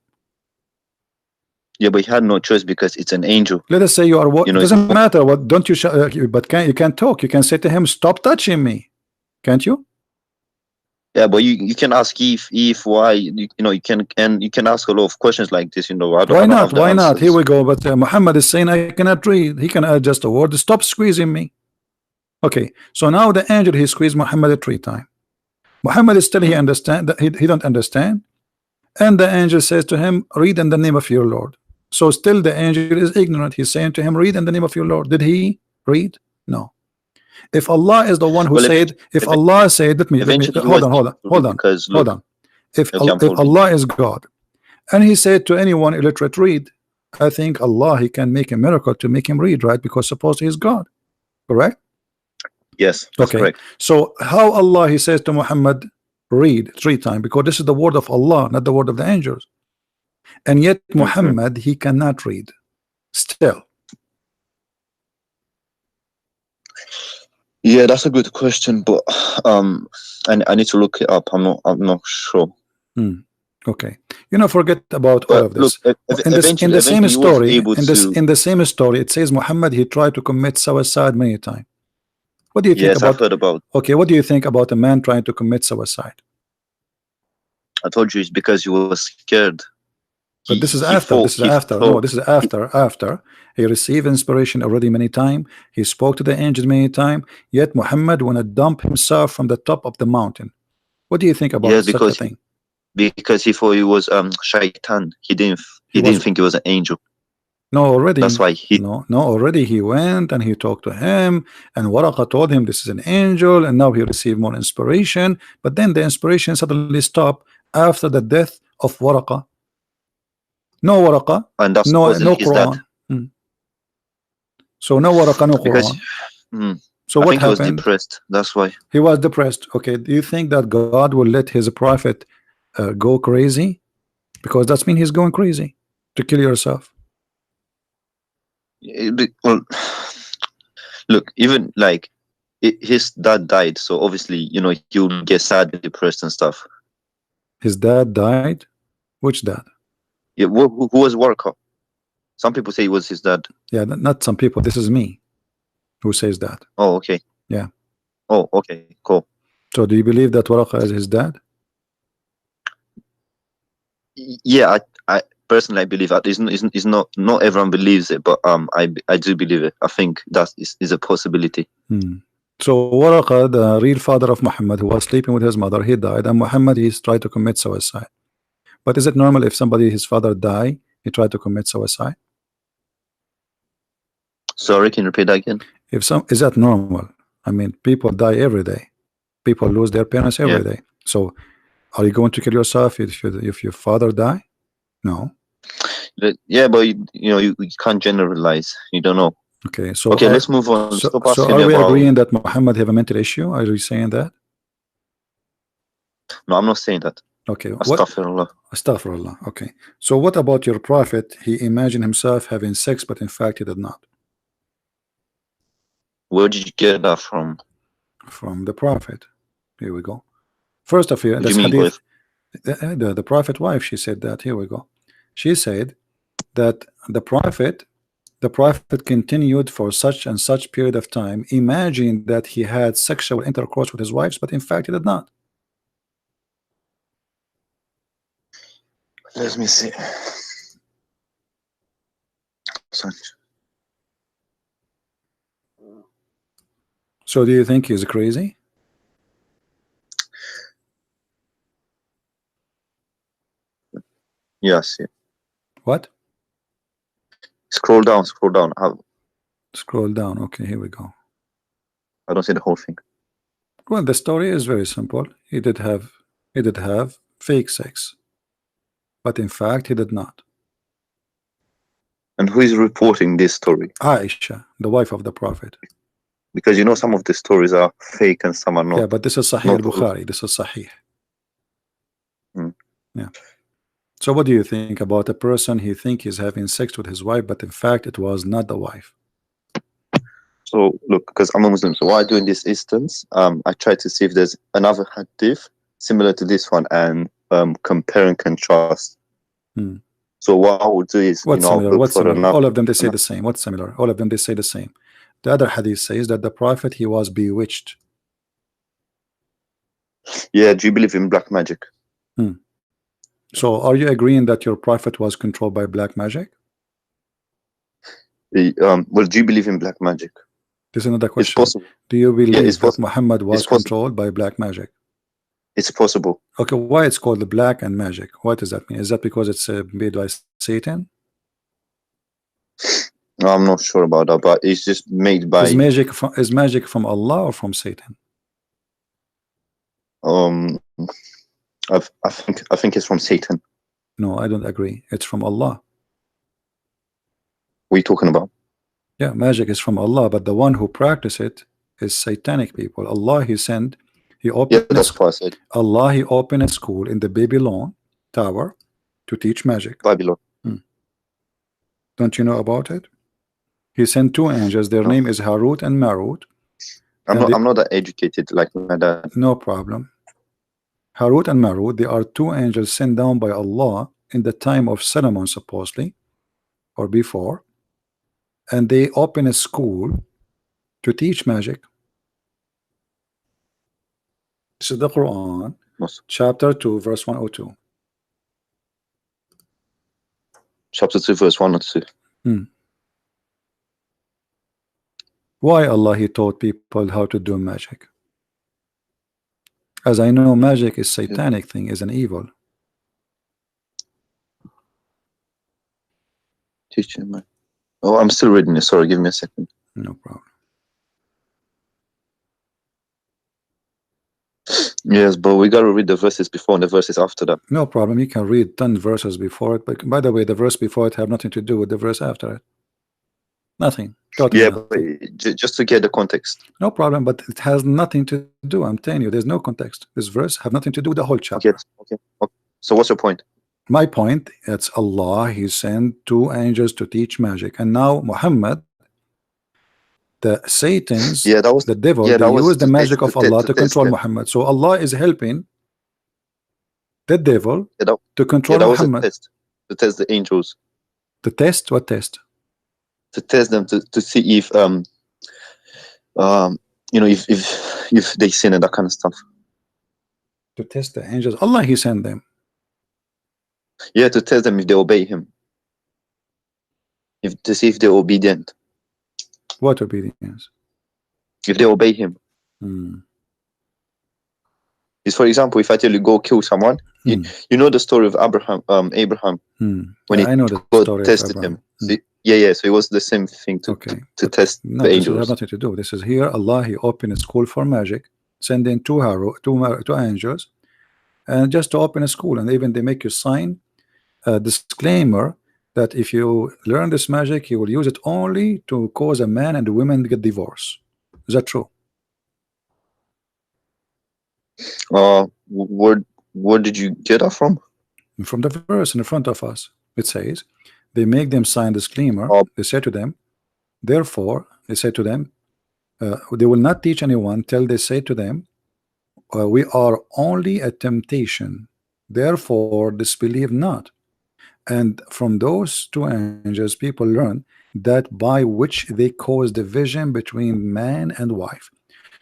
Yeah, but he had no choice because it's an angel. Let us say you are what? You know, It doesn't matter what. Don't you? But you can't talk. You can say to him, "Stop touching me," can't you? Yeah, but you can ask if why you know you can ask a lot of questions like this. You know, Why I don't not? have the Why not? answers. Here we go. But Muhammad is saying I cannot read. He can add just a word. Stop squeezing me. Okay. So now the angel he squeezed Muhammad 3 times. Muhammad is still he understand that he don't understand, and the angel says to him, "Read in the name of your Lord." So still the angel is ignorant. He's saying to him, "Read in the name of your Lord." Did he read? No. If Allah is the one who said, if Allah said, let me hold on. Because look, Hold on. If okay, if Allah is God, and He said to anyone illiterate, read, I think Allah He can make a miracle to make him read, right? Because suppose He is God, correct? yes, that's okay. correct. So how Allah He says to Muhammad, read 3 times, because this is the word of Allah, not the word of the angels, and yet Muhammad he cannot read still. Yeah, that's a good question, but I need to look it up. I'm not sure. Okay, forget about all of this. Look, in the same story, in the same story, it says Muhammad he tried to commit suicide many times. What do you think about? I've heard about. Okay, what do you think about a man trying to commit suicide? I told you it's because he was scared. But this is after. This is after. No, this is after. After he received inspiration already many times. He spoke to the angels many times. Yet Muhammad wanna dump himself from the top of the mountain. What do you think about such a thing? Because he thought he was shaitan. He didn't think he was an angel. No, already. That's why he. No, already he went and he talked to him, and Waraqa told him this is an angel, and now he received more inspiration. But then the inspiration suddenly stopped after the death of Waraqa. No Waraqa, and that's no Quran. So no Waraqa, no Quran. So what happened? He was depressed. That's why he was depressed. Okay, do you think that God will let his prophet go crazy? Because that's mean he's going crazy to kill yourself. Well, look, even like his dad died, so obviously he'll get sad and depressed and stuff. His dad died? Which dad? Yeah, who was Waraqa? Some people say it was his dad. Yeah, not some people. This is me who says that. Oh, okay. Yeah. Oh, okay, cool. So do you believe that Waraqa is his dad? Yeah, I personally believe that. It's not everyone believes it, but I do believe it. I think that is a possibility. So Waraqa, the real father of Muhammad, who was sleeping with his mother, he died, and Muhammad he's tried to commit suicide. But is it normal if somebody, his father die, he tried to commit suicide? Sorry, can you repeat that again? Is that normal? I mean, people die every day. People lose their parents every day. So are you going to kill yourself if your father die? No. Yeah, but you can't generalize. You don't know. Okay, so let's move on. So are we agreeing that Muhammad have a mental issue? Are you saying that? No, I'm not saying that. Okay. Astaghfirullah. Astaghfirullah. Okay. So what about your prophet? He imagined himself having sex, but in fact he did not. Where did you get that from? From the prophet. Here we go. First of all, this hadith. The prophet wife, she said that. Here we go. She said that the prophet The Prophet continued for such and such period of time, imagining that he had sexual intercourse with his wives, but in fact he did not. Let me see. So do you think he's crazy? Yes. Yeah. What? Scroll down. Scroll down. Scroll down. Okay, here we go. I don't see the whole thing. Well, the story is very simple. He did have fake sex, but in fact he did not. And who is reporting this story? Aisha, the wife of the Prophet. Because you know some of the stories are fake and some are not. Yeah, but this is Sahih not al-Bukhari. This is Sahih. Hmm. Yeah. So what do you think about a person he think he's having sex with his wife, but in fact it was not the wife? So look, because I'm a Muslim, so what I do in this instance, I try to see if there's another hadith similar to this one and compare and contrast. Hmm. So what I would do is, What's I'll similar? look What's for similar? another. All of them they say the same. What's similar? All of them they say the same. The other hadith says that the Prophet he was bewitched. Yeah, do you believe in black magic? So are you agreeing that your Prophet was controlled by black magic? Well, do you believe in black magic? This is another It's question. possible. Do you believe it's that possible. Muhammad was It's possible. controlled by black magic? It's possible. Okay, why it's called the black and magic? What does that mean? Is that because it's made by Satan? No, I'm not sure about that, but it's just made by Is magic from Allah or from Satan? I think it's from Satan. No, I don't agree. It's from Allah. What are you talking about? Yeah, magic is from Allah, but the one who practice it is satanic people. Allah he sent, he opened Yeah, that's what I said. Allah he opened a school in the Babylon tower to teach magic. Babylon. Don't you know about it? He sent two angels. Their No. name is Harut and Marut. I'm not that educated like my dad. No problem. Harut and Marut, they are two angels sent down by Allah in the time of Solomon, supposedly, or before, and they open a school to teach magic. This is the Quran, Yes. chapter 2, verse 102. Chapter 2, verse 1 or 2. Why Allah he taught people how to do magic? As I know, magic is satanic thing, is an evil. Teaching man. Oh, I'm still reading it. Sorry, give me a second. No problem. Yes, but we gotta read the verses before and the verses after that. No problem. You can read 10 verses before it, but by the way, the verse before it have nothing to do with the verse after it. Nothing. Totally Yeah, nothing. but just to get the context. No problem, but it has nothing to do. I'm telling you, there's no context. This verse have nothing to do with the whole chapter. Okay. So what's your point? My point, it's Allah, he sent two angels to teach magic, and now Muhammad, the Satan's, the devil, they use the magic of Allah to control Muhammad. So Allah is helping the devil to control Muhammad. To test the angels. To test what test? To test them to see if if they sin and that kind of stuff. To test the angels. Allah he sent them. Yeah, to test them if they obey him. To see if they're obedient. What obedience? If they obey him. Is, for example, if I tell you go kill someone, you know the story of Abraham when I know the story tested him. So, so it was the same thing to test the angels. This has nothing to do. This is here Allah he opened a school for magic, sending two angels, and just to open a school, and even they make you sign a disclaimer that if you learn this magic, you will use it only to cause a man and a woman to get divorced. Is that true? Where did you get that from? From the verse in front of us. It says they make them sign disclaimer. They say to them, therefore they say to them, they will not teach anyone till they say to them, we are only a temptation, therefore disbelieve not. And from those two angels, people learn that by which they cause division between man and wife.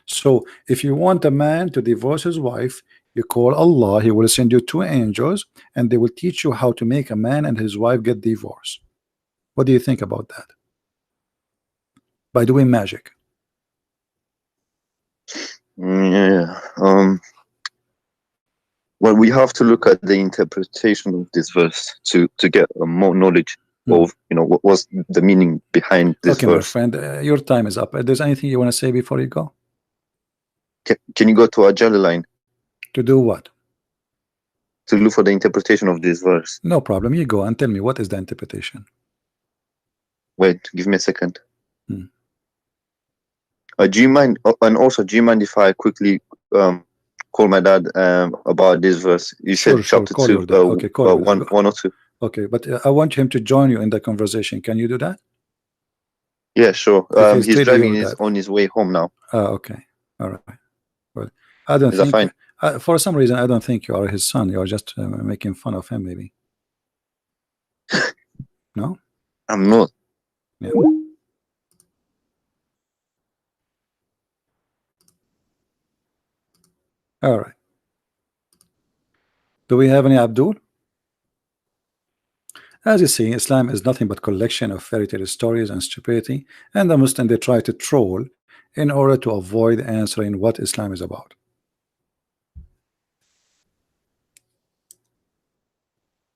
So if you want a man to divorce his wife, you call Allah, he will send you two angels, and they will teach you how to make a man and his wife get divorced. What do you think about that? By doing magic. Yeah. Well, we have to look at the interpretation of this verse to get more knowledge of, you know, what was the meaning behind this Okay, verse. my friend, your time is up. There's anything you want to say before you go? Can you go to Ajali line To do what? to look for the interpretation of this verse? No problem. You go and tell me what is the interpretation. Wait, give me a second. Hmm. Do you mind? And also, do you mind if I quickly call my dad about this verse? You said chapter call 2, your dad. Okay, call your dad. one or two. Okay, but I want him to join you in the conversation. Can you do that? Yeah, sure. If He's really driving your dad. on his way home now. Okay, all right. Well, I don't Is that think. fine? For some reason, I don't think you are his son. You are just making fun of him, maybe. No. I'm not. Yeah. All right. Do we have any Abdul? As you see, Islam is nothing but collection of fairy tale stories and stupidity, and the Muslims, they try to troll in order to avoid answering what Islam is about.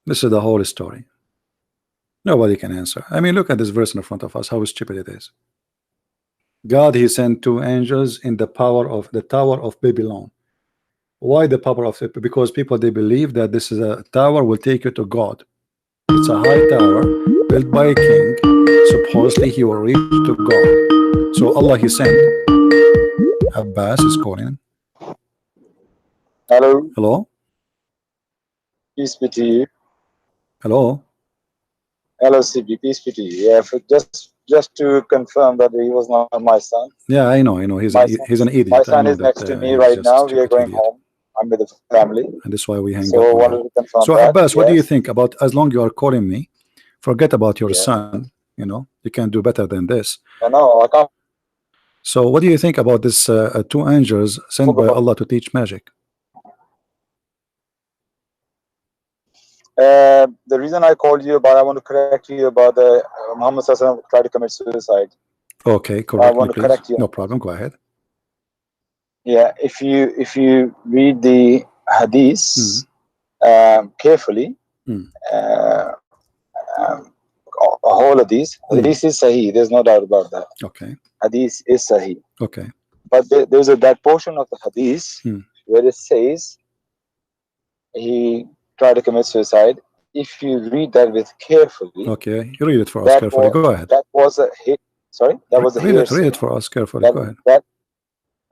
This is the whole story. Nobody can answer. I mean, look at this verse in front of us, how stupid it is. God, he sent two angels in the Tower of Babylon. Why the power of it? Because people, they believe that this is a tower will take you to God. It's a high tower built by a king. Supposedly he will reach to God. So Allah, he sent. Abbas is calling. Hello, Hello? peace be to you. Hello? Hello, CB, peace be to you. Yeah, for just to confirm that he was not my son. Yeah, I know. He's an idiot. My son is next to me right now. We are going home. I'm with the family. And that's why we hang So up. wanted to confirm So that. Abbas, what do you Yes. think about, as long you are calling me, forget about your Yeah. son, you can do better than this. No, I can't. So what do you think about this two angels sent by Allah to teach magic? The reason I called you about, I want to correct you about the Muhammad Sallallahu tried to commit suicide. Okay, I correct me, want to please. correct you. No problem. Go ahead. Yeah, if you read the hadith carefully, all of these hadith is sahih. There's no doubt about that. Okay. Hadith is sahih. Okay. But there's that portion of the hadith where it says he tried to commit suicide. If you read that with carefully, okay, you read it for us carefully. Go ahead. That was a hit. Sorry, that was a read it for us carefully. Go ahead.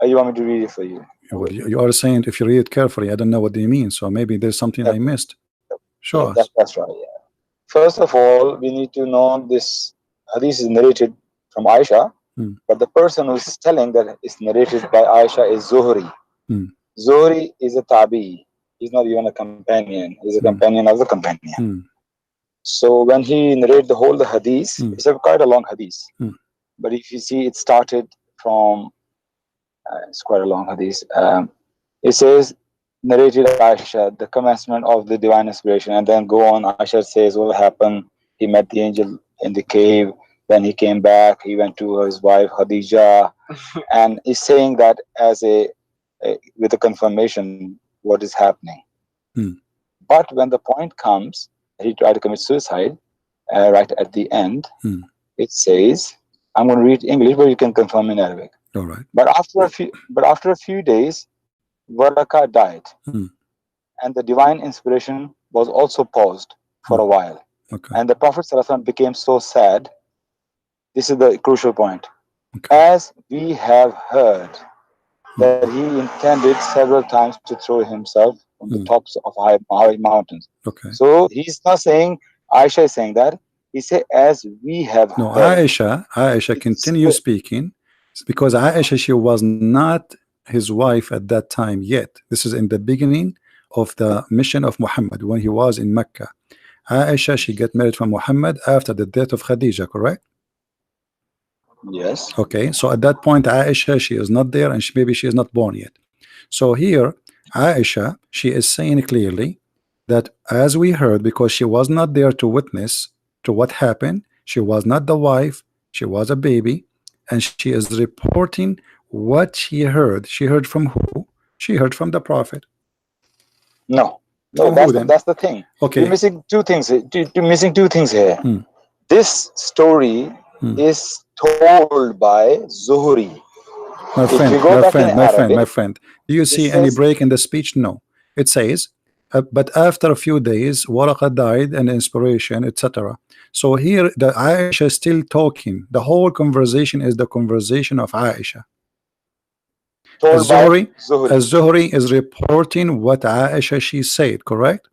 You want me to read it for you? Well, you are saying if you read it carefully, I don't know what they mean. So maybe there's something I missed. Sure. Yeah, that's right. Yeah. First of all, we need to know this hadith is narrated from Aisha, but the person who's telling that it's narrated by Aisha is Zuhri. Zuhri is a tabi. He's not even a companion. He's a companion of the companion. So when he narrated the whole hadith, it's quite a long hadith. But if you see, it started from, it's quite a long hadith. It says, narrated Aisha, the commencement of the divine inspiration, and then go on. Aisha says what happened. He met the angel in the cave. Then he came back. He went to his wife Khadija, and he's saying that as with a confirmation what is happening. But when the point comes, he tried to commit suicide. Right at the end, it says, "I'm going to read English, but you can confirm in Arabic." All right. But after a few days, Waraka died, and the divine inspiration was also paused for a while. Okay. And the Prophet ﷺ became so sad. This is the crucial point. Okay. As we have heard that he intended several times to throw himself from the tops of high mountains. Okay. So he's not saying Aisha is saying that. He said, as we have heard. Aisha continues speaking, because Aisha, she was not his wife at that time yet. This is in the beginning of the mission of Muhammad when he was in Mecca. Aisha, she get married from Muhammad after the death of Khadija, correct? Yes. Okay, so at that point Aisha, she is not there, and maybe she is not born yet. So here Aisha, she is saying clearly that, as we heard, because she was not there to witness to what happened, she was not the wife, she was a baby, and she is reporting what she heard. She heard from who? She heard from the Prophet. No, From who then? that's the thing. Okay. You're missing two things. You're missing two things here. This story is told by Zuhri. My friend, If you go my back friend, in my Arabic, friend, my friend. Do you see any says, break in the speech? No. It says, but after a few days, Waraqa died and inspiration, etc. So here, the Aisha is still talking. The whole conversation is the conversation of Aisha. told by Zuhri. Az-Zuhri is reporting what Aisha she said, correct?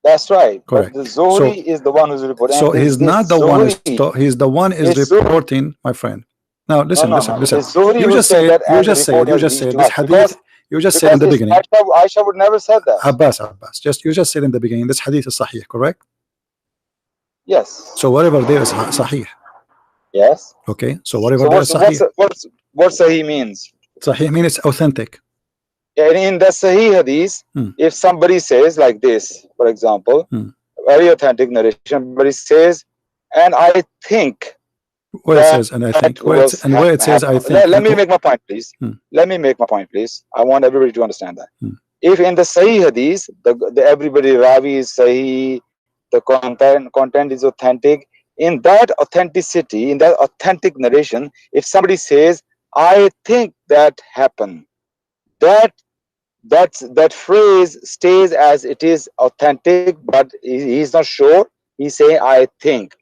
That's right. Correct. But the Zuhri is the one who's reporting. So he's not the one. He's the one is reporting, my friend. Now listen, listen. You just said this hadith. You just said in the beginning. Aisha would never said that. Abbas, you just said in the beginning, this hadith is sahih, correct? Yes. So whatever there is sahih. Yes. Okay. So whatever there is sahih. What sahih means? Sahih means it's authentic. In the Sahih hadith, if somebody says like this, for example, very authentic narration, but it says, and I think. Where it says, and I think. Where it says, I think. Let me make my point, please. Let me make my point, please. I want everybody to understand that. If in the Sahih hadith, everybody Ravi is Sahih, the content is authentic, in that authenticity, in that authentic narration, if somebody says, I think that happened, that phrase stays as it is authentic, but he's not sure. He's saying, I think.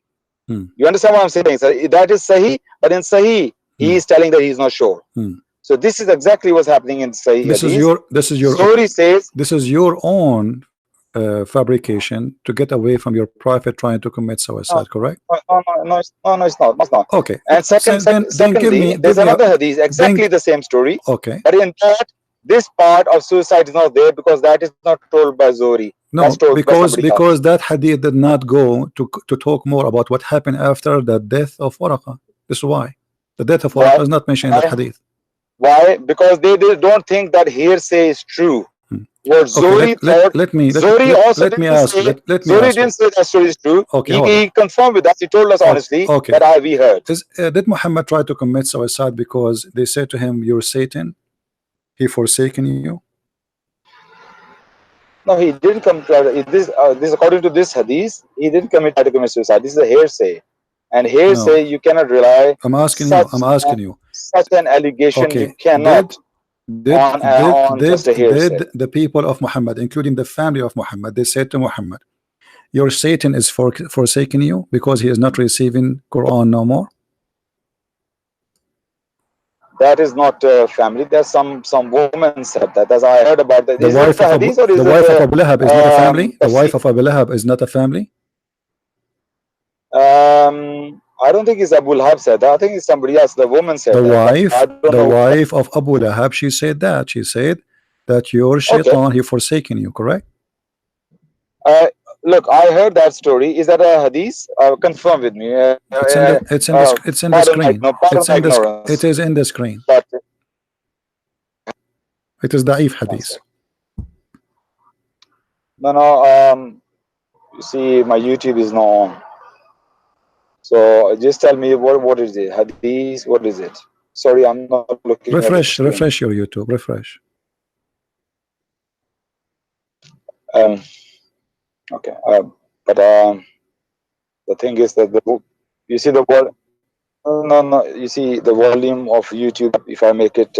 You understand what I'm saying? So that is Sahih, but in Sahih, he is telling that he's not sure. So this is exactly what's happening in Sahih. This is your own fabrication to get away from your Prophet trying to commit suicide, correct? No, it's not. Okay. And secondly, there's another hadith, exactly the same story. Okay. But in that, this part of suicide is not there because that is not told by Zuhri. No, because that hadith did not go to talk more about what happened after the death of Waraqa. This is why. The death of Waraqa is not mentioned in that hadith. Why? Because they don't think that hearsay is true. What Zuhri thought, Zuhri didn't say that story is true. Okay, he confirmed with us. He told us honestly that we heard. Did Muhammad try to commit suicide because they said to him, "You're Satan, he forsaken you"? No, he didn't come. This according to this hadith, he didn't try to commit suicide. This is a hearsay, and hearsay you cannot rely. I'm asking you. Such an allegation you cannot. Did the people of Muhammad, including the family of Muhammad, they said to Muhammad, "Your Satan is forsaking you because he is not receiving Quran no more"? That is not family. There's some woman said that. As I heard about that. The wife of Abu Lahab is not a family. The wife of Abu Lahab is not a family. I don't think it's Abu Lahab said that. I think it's somebody else. The woman said the wife of Abu Lahab. She said that. She said that your shaitan he forsaken you. Correct. Look, I heard that story. Is that a hadith? Confirm with me. It's in the screen. It is in the screen. It is da'if hadith. No. You see, my YouTube is not on. So just tell me what is it? Hadith? What is it? Sorry, I'm not looking. Refresh your YouTube. Refresh. Okay, but the thing is that you see the word. No. You see the volume of YouTube. If I make it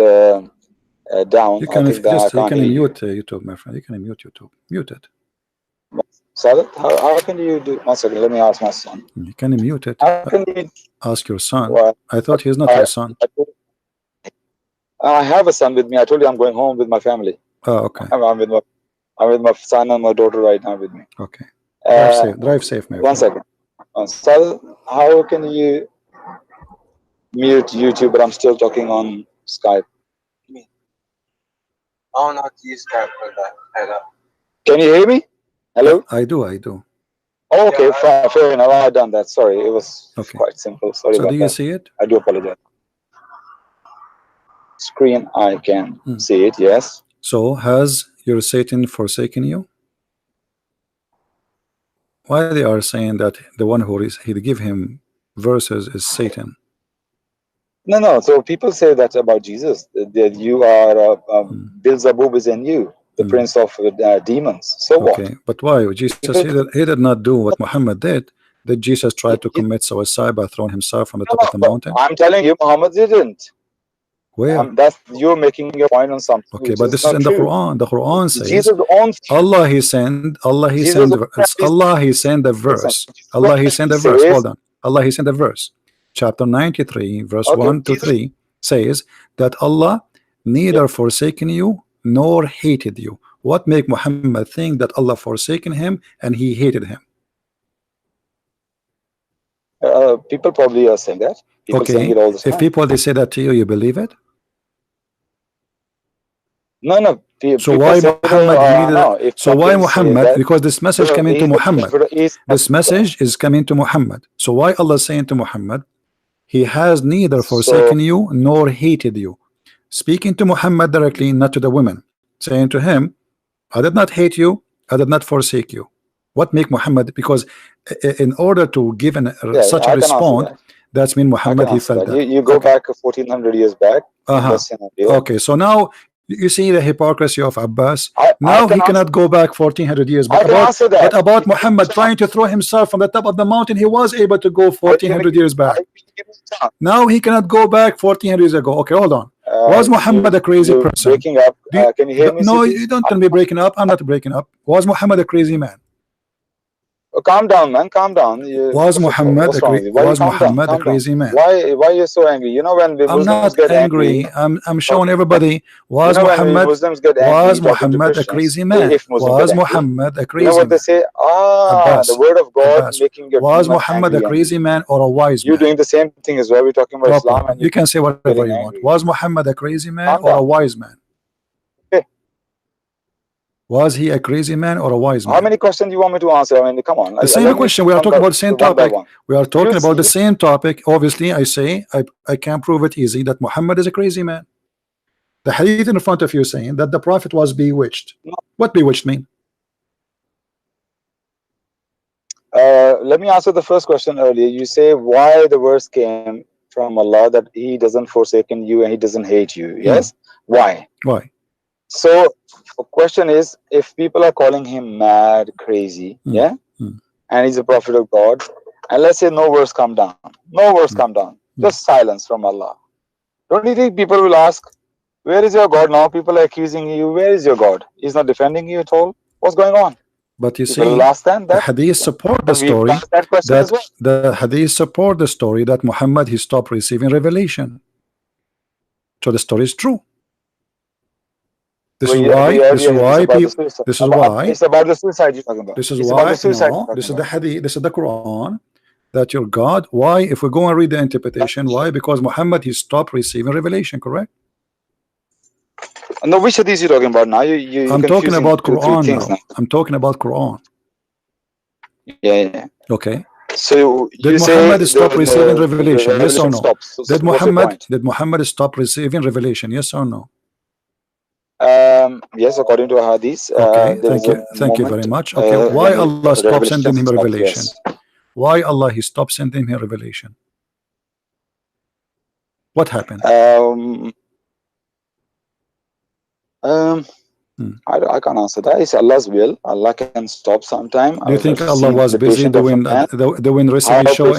down, you can mute YouTube, my friend. You can mute YouTube. Mute it. Sadat, how can you do? 1 second. Let me ask my son. You can mute it. How can you ask your son? I thought he's not your son. I have a son with me. I told you I'm going home with my family. Oh, okay. I'm with my son and my daughter right now with me. Okay. Drive safe, man. 1 second. So how can you mute YouTube, but I'm still talking on Skype? I don't know how to use Skype for that. Can you hear me? Hello? I do. Okay, fair enough. I done that. Sorry, it was Okay. quite simple. Sorry So about do you that. see it? I do apologize. Screen, I can see it. Yes. So has your Satan forsaken you? Why they are saying that the one who is he give him verses is Satan? No. So people say that about Jesus, that you are Beelzebub is in you, the prince of demons. So Okay, what? but why? Jesus he did not do what Muhammad did. Did Jesus try to It- commit suicide by throwing himself from the no, top of the but mountain? I'm telling you, Muhammad didn't. Where? That's you're making your point on something Okay, which but is this is not in the true. Quran. The Quran says Jesus owns Allah he sent Jesus it's Allah he sent the listen, verse. Allah he sent the he verse. says, Hold on. Allah he sent the verse. Chapter 93 verse okay, 1 to 3 says that Allah neither forsaken you nor hated you. What make Muhammad think that Allah forsaken him and he hated him? people probably are saying that. People saying Okay, it all the if time. people they say that to you, you believe it? No. So People why say Muhammad he needed no. If so why somebody says Muhammad? that, Because this message so coming to Muhammad. This message is coming to Muhammad. So why Allah saying to Muhammad, he has neither so forsaken you nor hated you? Speaking to Muhammad directly, not to the women, saying to him, I did not hate you, I did not forsake you. What make Muhammad? Because in order to give such a I can answer response, that. that's mean I Muhammad can he answer felt that. that. You go back 1400 years back in the scenario. Okay, so now you see the hypocrisy of Abbas. I Now he can cannot go back 1400 years. I can answer that. But about Muhammad trying to throw himself from the top of the mountain, he was able to go 1400 years back. Now he cannot go back 1400 years ago. Okay, hold on. Was Muhammad a crazy you're person? breaking up. Can you hear me? No, Please? you don't tell me breaking up. I'm not breaking up. Was Muhammad a crazy man? Calm down, man. Calm down. Was Muhammad What's wrong with you? Why you calm down? a Calm down. crazy man? Why you're so angry? You know when the I'm Muslims not get angry. I'm showing everybody. Was when the Muhammad Muslims get angry talking to a Christians, crazy man? if Muslims Was get angry, Muhammad a you know crazy what they man? say? The Abbas, word of God Abbas, making your was demon Muhammad a angry. crazy man or a wise You're man? doing the same thing as well. We're talking about No Islam problem. and You can say whatever getting you want. angry. Was Muhammad a crazy man Calm or a down. wise man? Okay. Was he a crazy man or a wise How man? many questions do you want me to answer? I mean, come on. The same question. We are talking about the same topic. We are talking about the same topic. Obviously, I say I can prove it easy that Muhammad is a crazy man. The hadith in front of you saying that the Prophet was bewitched. No. What bewitched mean? Let me answer the first question earlier. You say why the verse came from Allah that He doesn't forsaken you and He doesn't hate you. Yes? Why? Why? So the question is, if people are calling him mad, crazy, and he's a prophet of God, and let's say no verse come down, just silence from Allah. Don't you think people will ask, where is your God now? People are accusing you. Where is your God? He's not defending you at all. What's going on? But you people see, will ask them the that. hadith support the story the hadith support the story that Muhammad he stopped receiving revelation. So the story is true. This is why it's about the suicide you're talking about. This is it's why about the suicide no, this is the hadith, this is the Quran, that your God, why, if we go and read the interpretation, why? Because Muhammad he stopped receiving revelation, correct? No, which hadith you talking about now? You're I'm talking about Quran now. I'm talking about Quran. Yeah. Okay. So did Muhammad stop receiving revelation? Yes or no? Did Muhammad stop receiving revelation? Yes or no? Yes, according to a hadith. Okay, thank you very much. Okay, why Allah stopped sending him revelation? Why Allah he stopped sending him revelation? What happened? I can't answer that. It's Allah's will. Allah can stop sometime. Do you think Allah was busy doing recipe show?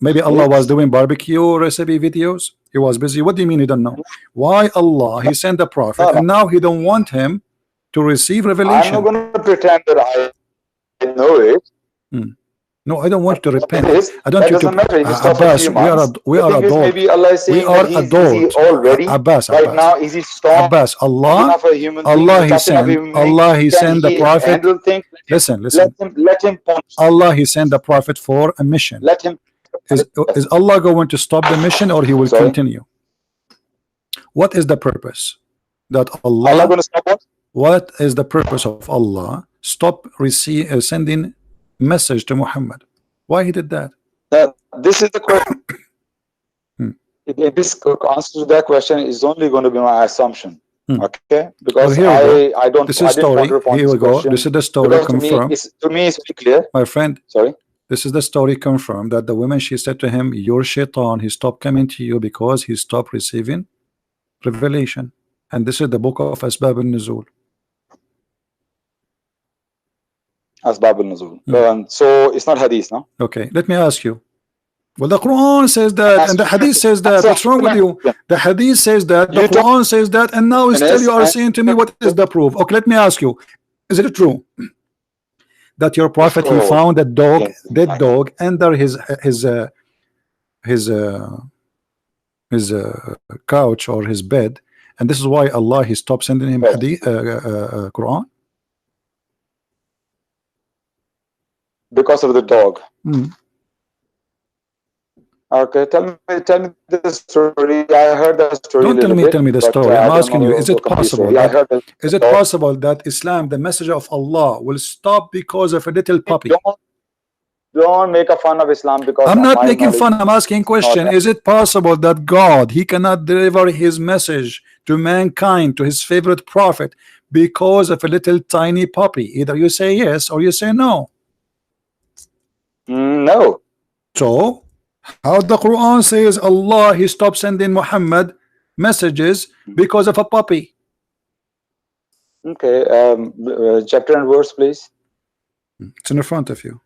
Maybe Allah was doing barbecue recipe videos. He was busy. What do you mean you don't know? Why Allah he sent the prophet and now he don't want him to receive revelation? I'm not going to pretend that I know it. No, I don't want you to repent. I don't want you to. Abbas, we are adults. Maybe Allah is saying we are adults already. Abbas, right now, is He strong? Abbas, Allah he sent the prophet. Listen. Let him punch. Allah he sent the prophet for a mission. Let him. Is Allah going to stop the mission or he will continue? What is the purpose that Allah going to stop what? What is the purpose of Allah stop sending message to Muhammad. Why he did that? This is the question. This answer to that question is only going to be my assumption. Okay, because I don't. This is story. Here we go. This is the story confirmed. To me, it's very clear. My friend. Sorry. This is the story confirmed that the woman, she said to him, "Your shaitan, he stopped coming to you because he stopped receiving revelation." And this is the book of Asbab al-Nuzul. Asbab al-Nuzul. So it's not hadith, no? Okay, let me ask you. Well, the Quran says that, and the hadith says that. What's wrong with you? The hadith says that, the Quran says that, and now still you are saying to me, what is the proof? Okay, let me ask you, is it true that your prophet, he found a dog, dead dog, under his couch or his bed, and this is why Allah, he stopped sending him hadith, Quran? Because of the dog. Okay, tell me the story. I heard that story. Don't tell me the story. I'm asking you, is it possible? Is it possible that Islam, the message of Allah, will stop because of a little puppy? Don't make a fun of Islam because I'm not making fun. I'm asking a question. Is it possible that God, he cannot deliver his message to mankind, to his favorite prophet, because of a little tiny puppy? Either you say yes or you say no. No. So how the Quran says Allah, he stopped sending Muhammad messages because of a puppy? Okay, chapter and verse, please. It's in the front of you,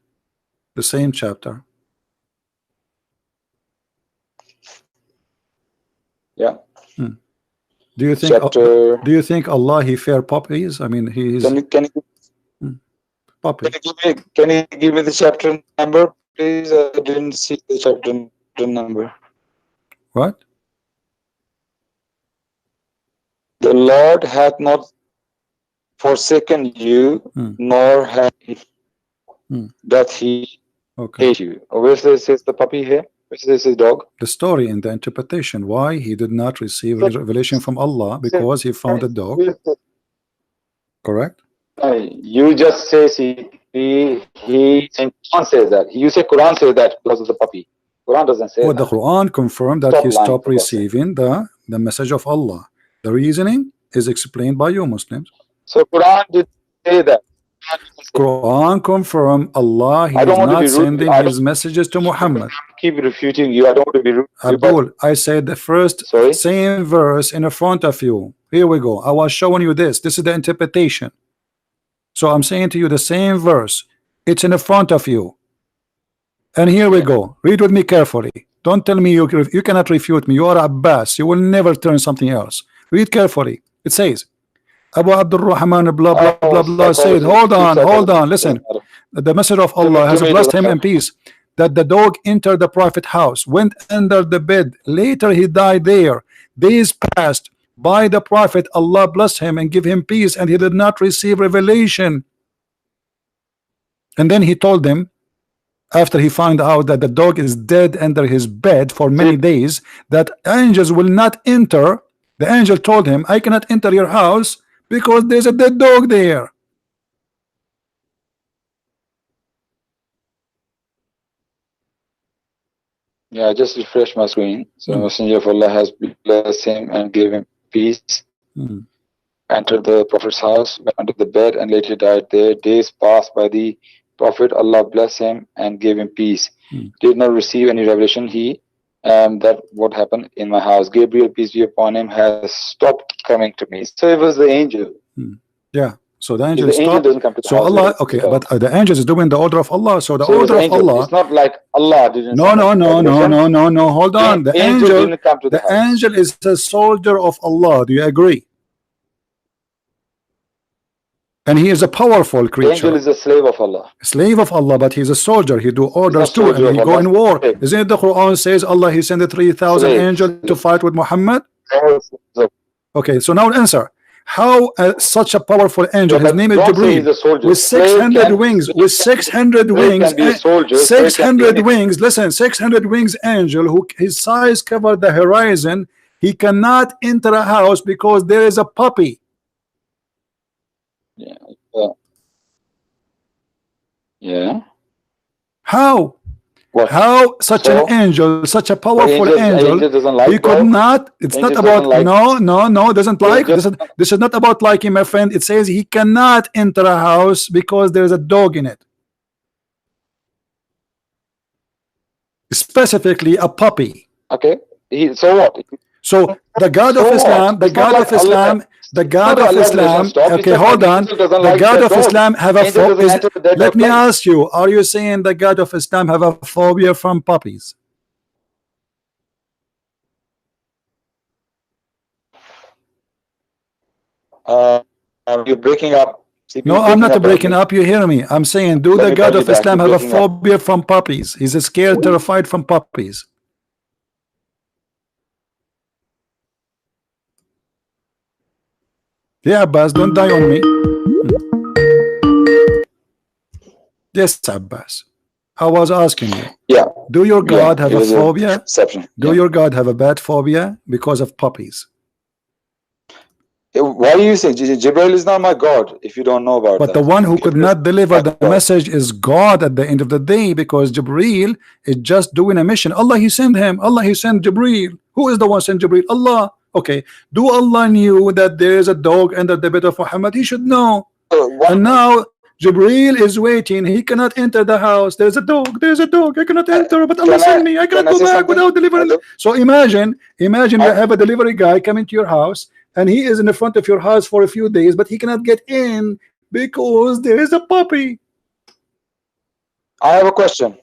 the same chapter. Yeah. Do you think chapter... do you think Allah, he fear puppies? I mean, he is puppy. Can you give me the chapter number, please? I didn't see the chapter number. What? The Lord hath not forsaken you, nor hath that he hate you. Where says the puppy here? Where says his dog? The story in the interpretation. Why he did not receive revelation from Allah? Because he found a dog. Correct? You just say he Quran says that. You say Quran says that because of the puppy. Quran doesn't say that. The Quran confirmed that he stopped receiving the message of Allah. The reasoning is explained by you Muslims. So Quran did say that. Quran confirmed Allah, he is not sending his messages to Muhammad. Keep refuting you. I don't want to be rude. Abdul, I said the first same verse in front of you. Here we go. I was showing you this. This is the interpretation. So I'm saying to you the same verse. It's in front of you. And here we go. Read with me carefully. Don't tell me you cannot refute me. You are Abbas. You will never turn something else. Read carefully. It says, Abu Abdul Rahman blah blah blah blah said, hold on, listen. The message of Allah has blessed him in peace, that the dog entered the prophet house, went under the bed, later he died there. Days passed by the prophet, Allah blessed him and give him peace, and he did not receive revelation. And then he told them, after he found out that the dog is dead under his bed for many days, that angels will not enter. The angel told him, I cannot enter your house because there's a dead dog there. Yeah, I just refreshed my screen. So the Messenger of Allah has blessed him and gave him peace. Entered the Prophet's house, went under the bed, and later died there. Days passed by the Prophet, Allah blessed him and gave him peace. Did not receive any revelation. That what happened in my house. Gabriel, peace be upon him, has stopped coming to me. So it was the angel. Yeah. So the angel doesn't come to the house. Allah, okay, but the angel is doing the order of Allah. So the order of Allah. It's not like Allah didn't. No. Hold on. The angel didn't come to the house. Angel is a soldier of Allah. Do you agree? And he is a powerful creature. The angel is a slave of Allah. Slave of Allah, but he's a soldier. He do orders too, and he go in war. Isn't it the Quran says Allah, he sent 3,000 angels to fight with Muhammad? Okay, so now answer. How such a powerful angel, his name is Jibreel, with 600 wings, with 600 wings, 600 wings, listen, 600 wings angel, who his size covered the horizon, he cannot enter a house because there is a puppy. Yeah. How? What? How such So, an angel, such a powerful angel angel, doesn't like he could dogs? not, it's not Angels about, doesn't like- no, doesn't like, Angels- this is not about liking, my friend. It says he cannot enter a house because there's a dog in it. Specifically a puppy. Okay. So what? So the God So of what? Islam, the It's not God like of Islam, the God No, of Allah doesn't Islam, stop. okay, It's just hold like on. angel doesn't The like God the of dog. Islam have a Angel doesn't enter the dead let dog me place. ask you, are you saying the God of Islam have a phobia from puppies? You're breaking up. CP, No, you're I'm not breaking badly. up. You hear me? I'm saying, do Let the me God call you of back. Islam You're have a breaking up. phobia from puppies? He's scared, terrified from puppies. Yeah, Abbas, don't die on me. Yes, Abbas. I was asking you. Yeah. Do your God have it a was phobia? perception. Do your God have a bad phobia because of puppies? Why are you saying Jibril is not my God if you don't know about But that? the one who could Gabriel not deliver is my the God. message is God at the end of the day, because Jibril is just doing a mission. Allah, he sent him. Allah, he sent Jibril. Who is the one sent Jibril? Allah. Okay. Do Allah knew that there is a dog under the bed of Muhammad? He should know. And now Jibril is waiting. He cannot enter the house. There's a dog. There's a dog. I cannot enter. But Allah sent me. I cannot go back without delivering. So imagine you have a delivery guy coming to your house, and he is in the front of your house for a few days, but he cannot get in because there is a puppy. I have a question.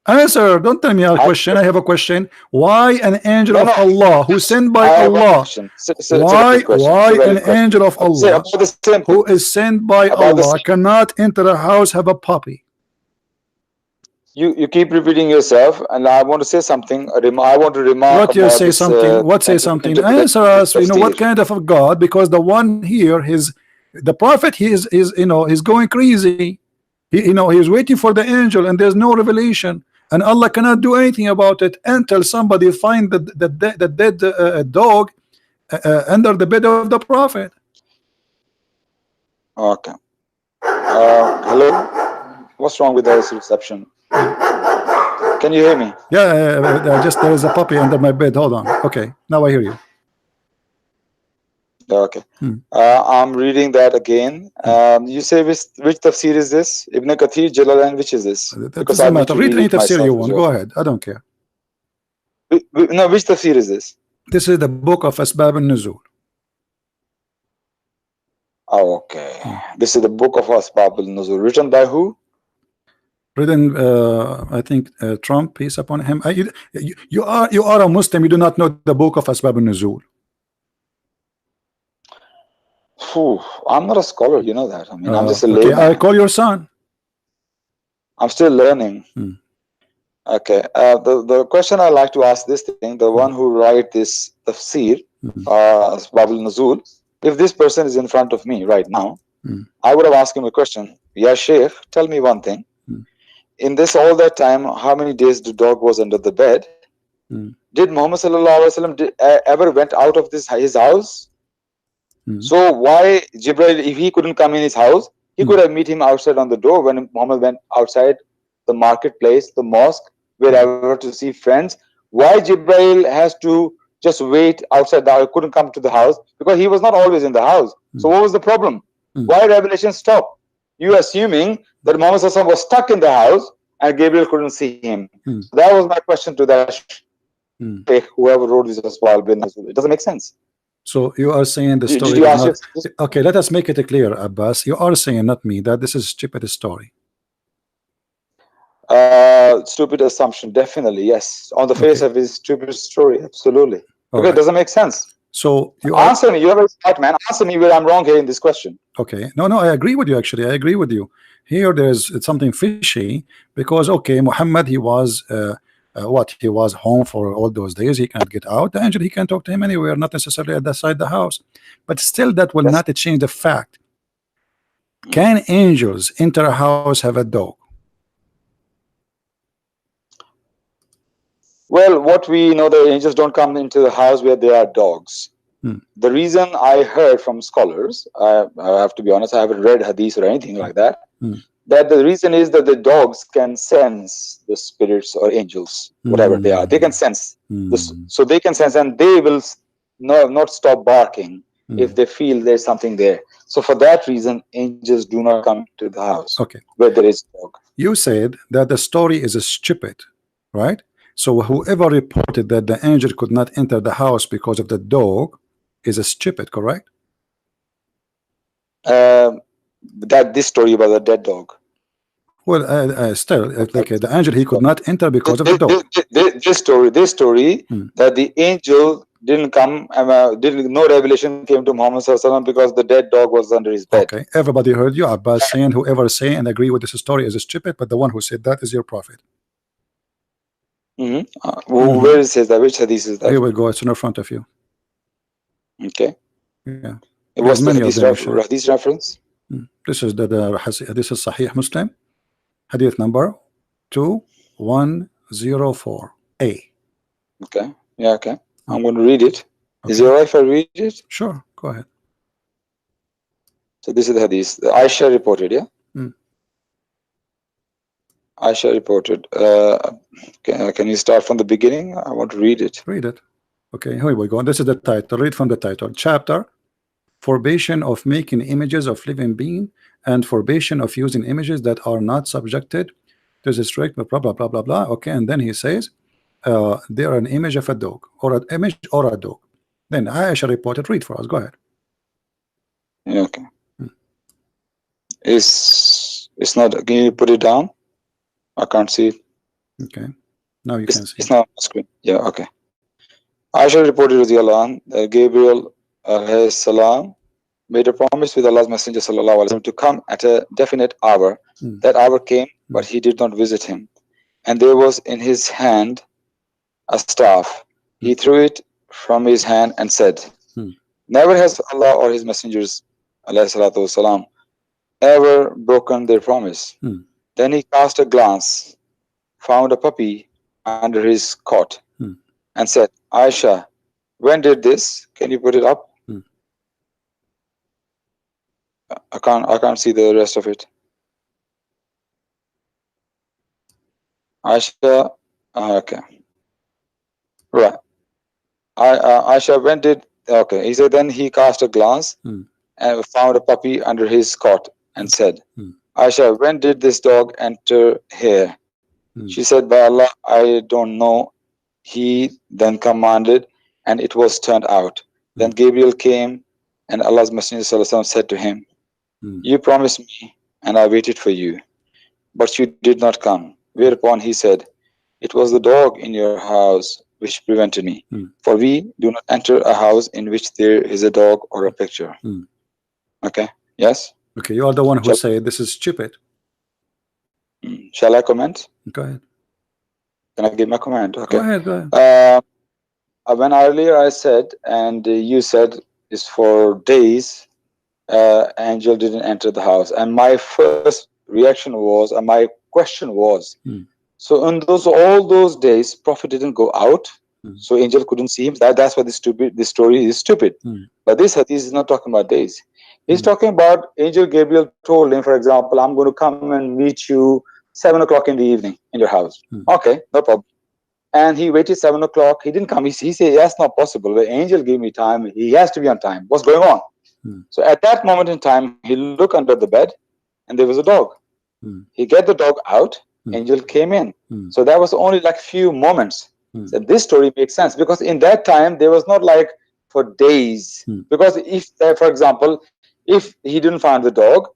Answer. Don't tell me a question. I have a question. Why an angel No, of no. Allah who sent by I have a Allah? question. It's a valid question. Why It's a valid an question. angel of Say Allah about the same who thing. is sent by About the Allah same- cannot enter a house have a puppy? You keep repeating yourself, and I want to say something. I want to remark What you about say this, something? What say something? Answer us. You know what kind of a God? Because the one here, the prophet, he is he's going crazy. He's waiting for the angel, and there's no revelation, and Allah cannot do anything about it until somebody find the dead dog under the bed of the prophet. Okay. Hello. What's wrong with this reception? Can you hear me? Yeah, just there is a puppy under my bed. Hold on. Okay, now I hear you. Okay. I'm reading that again. You say which tafsir is this? Ibn Kathir, Jalalain, which is this? It doesn't matter. Read any tafsir you want. Go ahead. I don't care. No, which tafsir is this? This is the book of Asbab al-Nuzul. Oh, okay. This is the book of Asbab al-Nuzul. Written by who? Written, I think, Trump, peace upon him. You are a Muslim. You do not know the book of Asbab al-Nuzul. I'm not a scholar, you know that. I mean, I'm just a okay, layman. I call your son. I'm still learning. Okay. The question I like to ask this thing, the one who write this tafsir, Asbab al-Nuzul, if this person is in front of me right now, I would have asked him a question. Yeah, Sheikh, tell me one thing. In this all that time, how many days the dog was under the bed? Did Muhammad sallallahu alaihi wasallam ever went out of his house? So why Jibril, if he couldn't come in his house, he could have meet him outside on the door when Muhammad went outside the marketplace, the mosque, wherever to see friends. Why Jibril has to just wait outside the house, couldn't come to the house? Because he was not always in the house. So what was the problem? Why revelation stopped? You assuming that Muhammad sallallahu alaihi wasallam was stuck in the house and Gabriel couldn't see him. So that was my question to that whoever wrote this as well. It doesn't make sense. So you are saying the story Did you is ask not... Okay, let us make it clear, Abbas. You are saying, not me, that this is a stupid story. Stupid assumption, definitely, yes. On the face of his stupid story, absolutely. Okay, it doesn't make sense. So you answer me. You're a very smart man. Answer me where I'm wrong here in this question. Okay, no, I agree with you. Actually, I agree with you. Here, it's something fishy because Muhammad, he was he was home for all those days. He can't get out. The angel, he can talk to him anywhere, not necessarily outside the house. But still, that will not change the fact. Can angels enter a house have a dog? Well, what we know, the angels don't come into the house where there are dogs. The reason I heard from scholars, I have to be honest, I haven't read hadith or anything like that. that the reason is that the dogs can sense the spirits or angels, whatever they are. They can sense this, so they can sense, and they will not stop barking if they feel there's something there. So for that reason, angels do not come to the house where there is dog. You said that the story is stupid, right? So whoever reported that the angel could not enter the house because of the dog is stupid, correct? That this story about the dead dog. Well, still, like the angel, he could not enter because of the dog. This story that the angel didn't come, no revelation came to Muhammad ﷺ because the dead dog was under his bed. Okay, everybody heard you, Abbas, saying whoever say and agree with this story is stupid, but the one who said that is your prophet. Where it says that? Which hadith is that? Here we go. It's in front of you. Okay. Yeah. What's the hadith reference? This is this is Sahih Muslim, hadith number 2104A. Okay. Yeah. Okay. I'm going to read it. Okay. Is it alright if I read it? Sure. Go ahead. So this is the hadith. Aisha reported. Yeah. Aisha reported. Can you start from the beginning? I want to read it. Read it. Okay. Here we go. This is the title. Read from the title. Chapter: Forbidden of making images of living being and forbidden of using images that are not subjected to the strict blah blah blah blah blah. Okay, and then he says they are an image of a dog or an image or a dog. Then Aisha reported. Read for us. Go ahead. Yeah, okay. It's not. Can you put it down? I can't see it. Okay. Now you can see. It's not on the screen. Yeah. Okay. Aisha reported that Gabriel salam made a promise with Allah's Messenger sallallahu alaihi wasallam to come at a definite hour. That hour came, but he did not visit him. And there was in his hand a staff. He threw it from his hand and said, never has Allah or his messengers alayhi salatu wasalam ever broken their promise. Then he cast a glance, found a puppy under his cot, and said, Aisha, when did this? Can you put it up? I can't see the rest of it. Aisha, okay, right. Aisha, when did? Okay, he said. Then he cast a glance and found a puppy under his cot and said, Aisha, when did this dog enter here? She said, by Allah, I don't know. He then commanded, and it was turned out. Then Gabriel came, and Allah's Messenger ﷺ said to him, you promised me, and I waited for you, but you did not come. Whereupon he said, it was the dog in your house which prevented me. For we do not enter a house in which there is a dog or a picture. Okay, yes? Okay, you are the one who said this is stupid. Shall I comment? Go ahead. Can I give my comment? Okay. Go ahead, go ahead. When earlier I said, and you said, is for days, angel didn't enter the house. And my first reaction was, and my question was, so in all those days, Prophet didn't go out, so angel couldn't see him. That's why this story is stupid. But this hadith is not talking about days. He's talking about angel Gabriel told him, for example, I'm going to come and meet you 7 o'clock in the evening in your house. Okay, no problem. And he waited 7 o'clock. He didn't come. He said, that's not possible. The angel gave me time. He has to be on time. What's going on? So at that moment in time, he looked under the bed and there was a dog. He get the dog out. Angel came in. So that was only like few moments. So this story makes sense because in that time, there was not like for days. Because if, for example, if he didn't find the dog,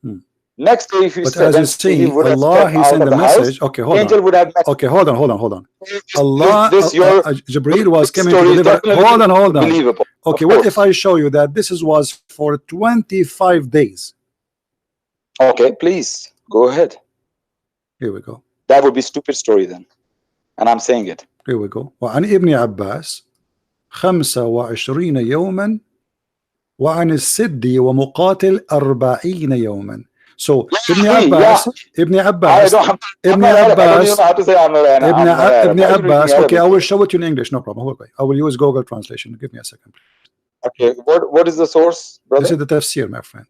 next day if you said, as you see, Allah, he sent the message. Okay, hold angel on. Would have okay, hold on. Allah, Jibreel was coming to deliver. Hold on. Believable. Okay, what if I show you that this was for 25 days? Okay, please go ahead. Here we go. That would be stupid story then, and I'm saying it. Here we go. وعن ابن عباس 25 يوما وعن السدي ومقاتل 40 يوما. So Ibn Abbas, Ibn Abbas, okay, I will show it in English, no problem. I will use Google translation. Give me a second. Okay, what is the source, brother? This is the tafsir, my friend.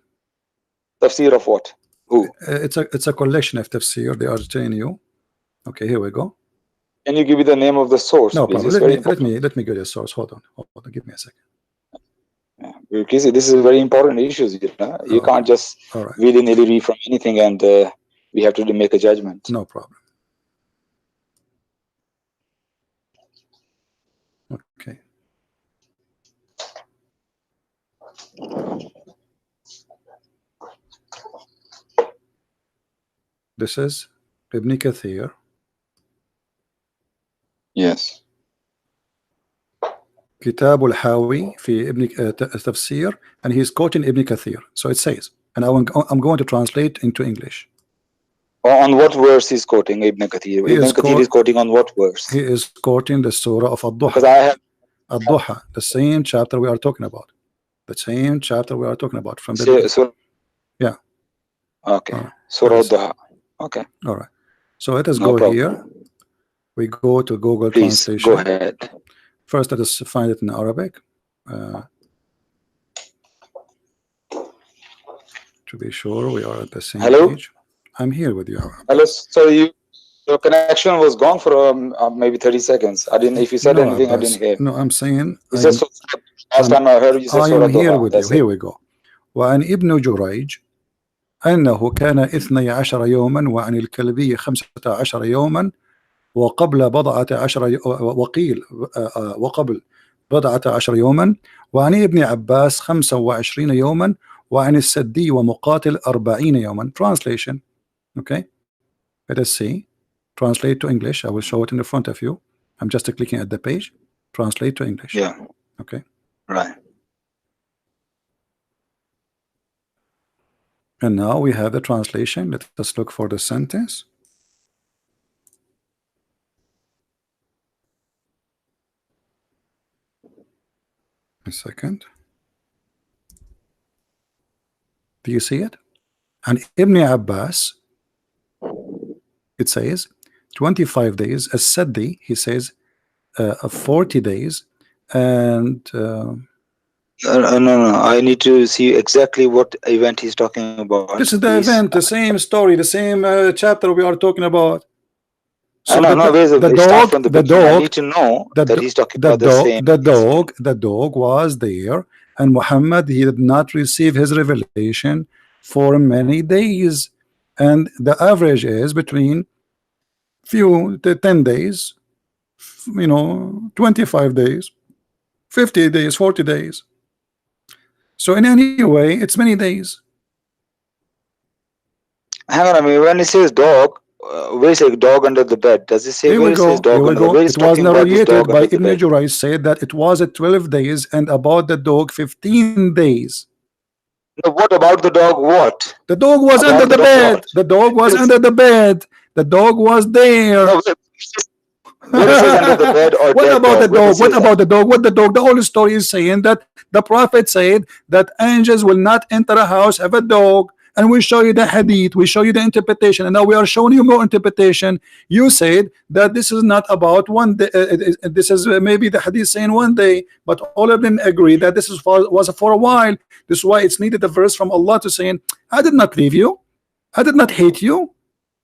Tafsir of what? Who? It's a collection of tafsir. They are telling you. Okay, here we go. Can you give me the name of the source, No please? problem. It's Let me get a source. Hold on. Give me a second. Because this is very important issues. You can't just willy-nilly read from anything, and we have to make a judgment. No problem. Okay. This is Ibn Kathir. Yes. Kitab al-Hawi fi Ibn Tafsir, and he's quoting Ibn Kathir. So it says, and I'm going to translate into English. On what verse he's quoting Ibn Kathir? Ibn Kathir is quoting on what verse? He is quoting the surah of Ad-Duha. Because I have Ad-Duha, the same chapter we are talking about. The same chapter we are talking about from the yeah. Okay. Surah Ad-Duha. Okay. All right. So let us go here. We go to Google Please, Translation. Go ahead. First, let us find it in Arabic. To be sure, we are at the same page. I'm here with you. Hello. So your connection was gone for maybe 30 seconds. I didn't. If you said anything, I didn't hear. No, I'm saying. Last time I heard you say Surah I am here with you. It. Here we go. وعن ابن جريج أنه كان 12 يوما وعن الكلبي 15 يوما وقبل بضعة عشر وقبل بضعة عشر يوما وعن ابن عباس 25 يوما وعن السدي ومقاتل 40 يوما. Translation. Okay, let us see. Translate to English. I will show it in the front of you. I'm just clicking at the page. Translate to English. Yeah. Okay. Right. And now we have the translation. Let us look for the sentence. A second. Do you see it? And Ibn Abbas, it says 25 days. As Saddi, he says 40 days. And no, I need to see exactly what event he's talking about. This is the event, the same story, the same chapter we are talking about. So the dog. I need to know that he's talking about the same. The dog was there, and Muhammad, he did not receive his revelation for many days, and the average is between 10 days, 25 days, 50 days, 40 days. So in any way, it's many days. Hang on, I mean, when it says dog, where is a dog under the bed? Does it say Here where we it go. says dog under the bed? It was narrated by Ibn Jurayj, said that it was at 12 days, and about the dog 15 days. No, what about the dog? What? The dog was under the bed. The dog was under the bed. The dog was there. No, what is under the bed or what about the dog? What about the dog? What the dog? The whole story is saying that the prophet said that angels will not enter a house have a dog, and we show you the hadith, we show you the interpretation, and now we are showing you more interpretation. You said that this is not about one day. This is maybe the hadith saying one day, but all of them agree that this was for a while. This is why it's needed a verse from Allah to saying, I did not leave you, I did not hate you.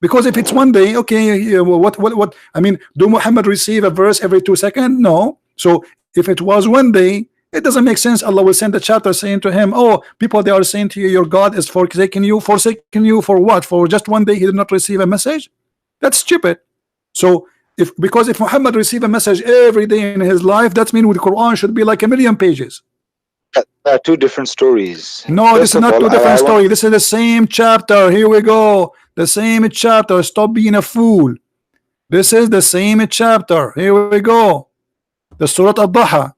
Because if it's one day, okay, what I mean, do Muhammad receive a verse every 2 seconds? No. So if it was one day, it doesn't make sense. Allah will send a chapter saying to him, oh, people, they are saying to you, your God is forsaking you for what? For just one day he did not receive a message? That's stupid. So because if Muhammad received a message every day in his life, that means the Quran should be like 1,000,000 pages. There are two different stories. No, this is not two different stories. This is the same chapter. Here we go. The same chapter. Stop being a fool. This is the same chapter. Here we go. The Surah Ad-Duha.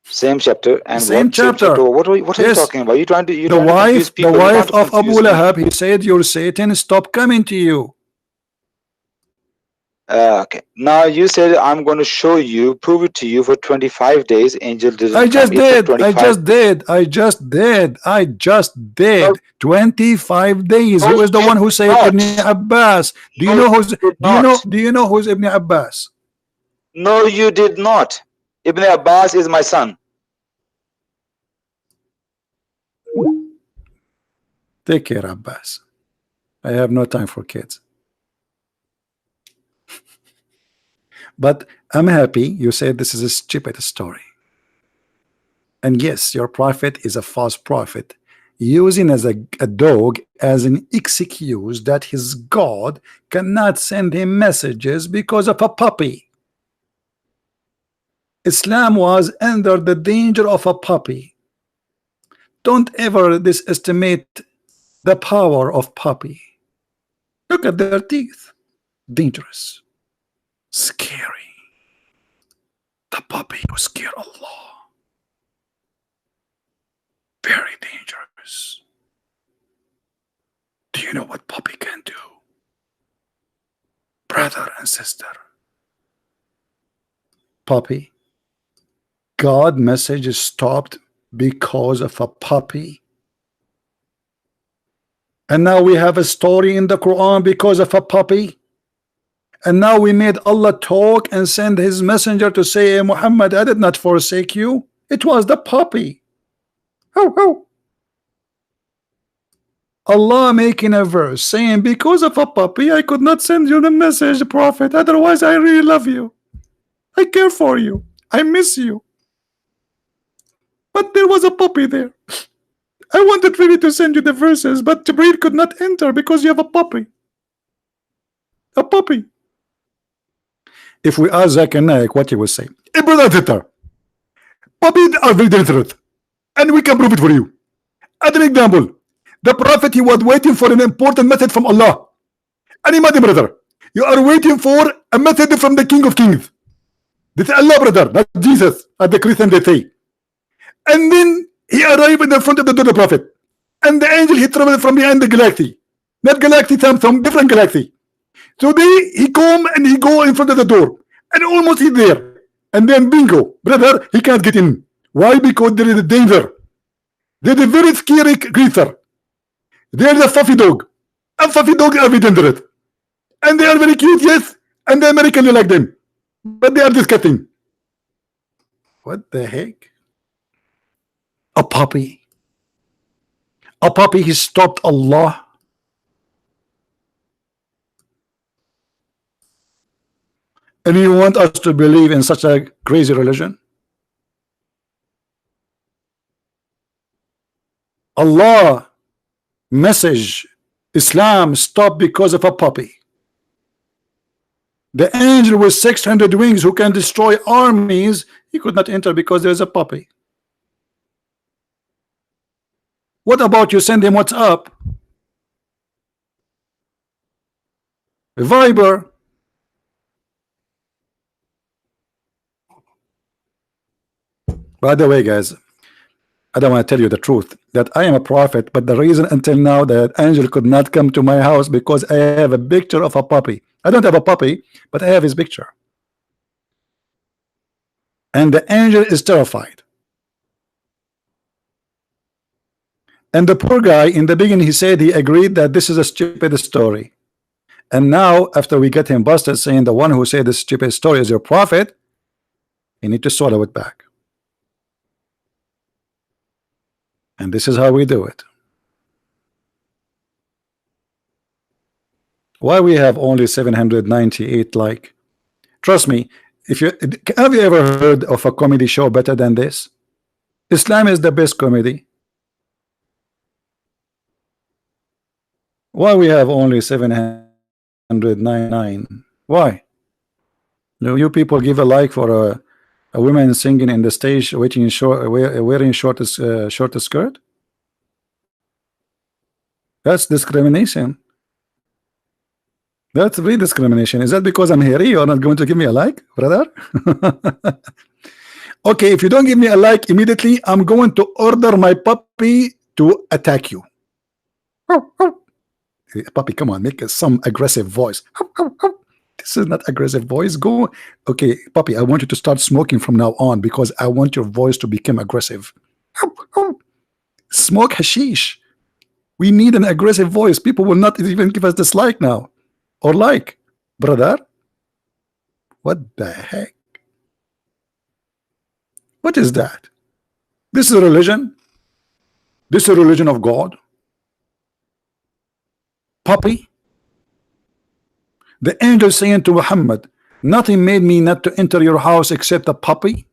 Same chapter and same chapter. What are you talking about? You trying to the wife of Abu Lahab, he said, your Satan stop coming to you. Okay. Now you said I'm going to show you, prove it to you for 25 days. Angel didn't. I just did. 25 days. No, Who is the one who said Ibn Abbas? Do you know who's Ibn Abbas? No, you did not. Ibn Abbas is my son. Take care, Abbas. I have no time for kids. But I'm happy you said this is a stupid story. And yes, your prophet is a false prophet, using as a dog as an excuse that his God cannot send him messages because of a puppy. Islam was under the danger of a puppy. Don't ever underestimate the power of puppy. Look at their teeth. Dangerous. Scary. The puppy who scared Allah. Very dangerous. Do you know what puppy can do? Brother and sister. Puppy. God message is stopped because of a puppy. And now we have a story in the Quran because of a puppy. And now we made Allah talk and send his messenger to say, hey, Muhammad, I did not forsake you. It was the puppy. Ho, ho. Allah making a verse saying, because of a puppy, I could not send you the message, Prophet. Otherwise, I really love you. I care for you. I miss you. But there was a puppy there. I wanted really to send you the verses, but Jibreel could not enter because you have a puppy. A puppy. If we ask Zakir Naik what he will say, hey, brother Twitter, puppies are very dangerous, and we can prove it for you. As an example, the Prophet, he was waiting for an important message from Allah. And imagine, brother, you are waiting for a message from the King of Kings. This is Allah, brother, not Jesus, as the Christians they say. And then he arrived in the front of the door of the Prophet. And the angel, he traveled from behind the galaxy. Not galaxy, some different galaxy. So he come and he go in front of the door. And almost he's there. And then bingo, brother, he can't get in. Why? Because there is a danger. There is a very scary creature. There is a fluffy dog. And fluffy dogs are very dangerous. And they are very cute, yes. And the Americans like them. But they are disgusting. What the heck? A puppy. A puppy, he stopped Allah. And you want us to believe in such a crazy religion? Allah message Islam stopped because of a puppy. The angel with 600 wings who can destroy armies, he could not enter because there's a puppy. What about you send him WhatsApp, Viber? By the way, guys, I don't want to tell you the truth that I am a prophet, but the reason until now that angel could not come to my house because I have a picture of a puppy. I don't have a puppy, but I have his picture. And the angel is terrified. And the poor guy in the beginning, he said he agreed that this is a stupid story. And now after we get him busted saying the one who said this stupid story is your prophet, you need to swallow it back. And this is how we do it. Why we have only 798 like? Trust me, if you have you ever heard of a comedy show better than this? Islam is the best comedy. Why we have only 799? Why? Do you people give a like for a woman singing in the stage, wearing short skirt? That's discrimination. That's real discrimination. Is that because I'm hairy? You're not going to give me a like, brother? Okay, if you don't give me a like immediately, I'm going to order my puppy to attack you. Hey, puppy, come on, make some aggressive voice. This is not aggressive voice. Go. Okay, puppy, I want you to start smoking from now on because I want your voice to become aggressive. Smoke hashish. We need an aggressive voice. People will not even give us dislike now. Or like, brother. What the heck? What is that? This is a religion. This is a religion of God. Puppy? The angel saying to Muhammad, nothing made me not to enter your house except a puppy?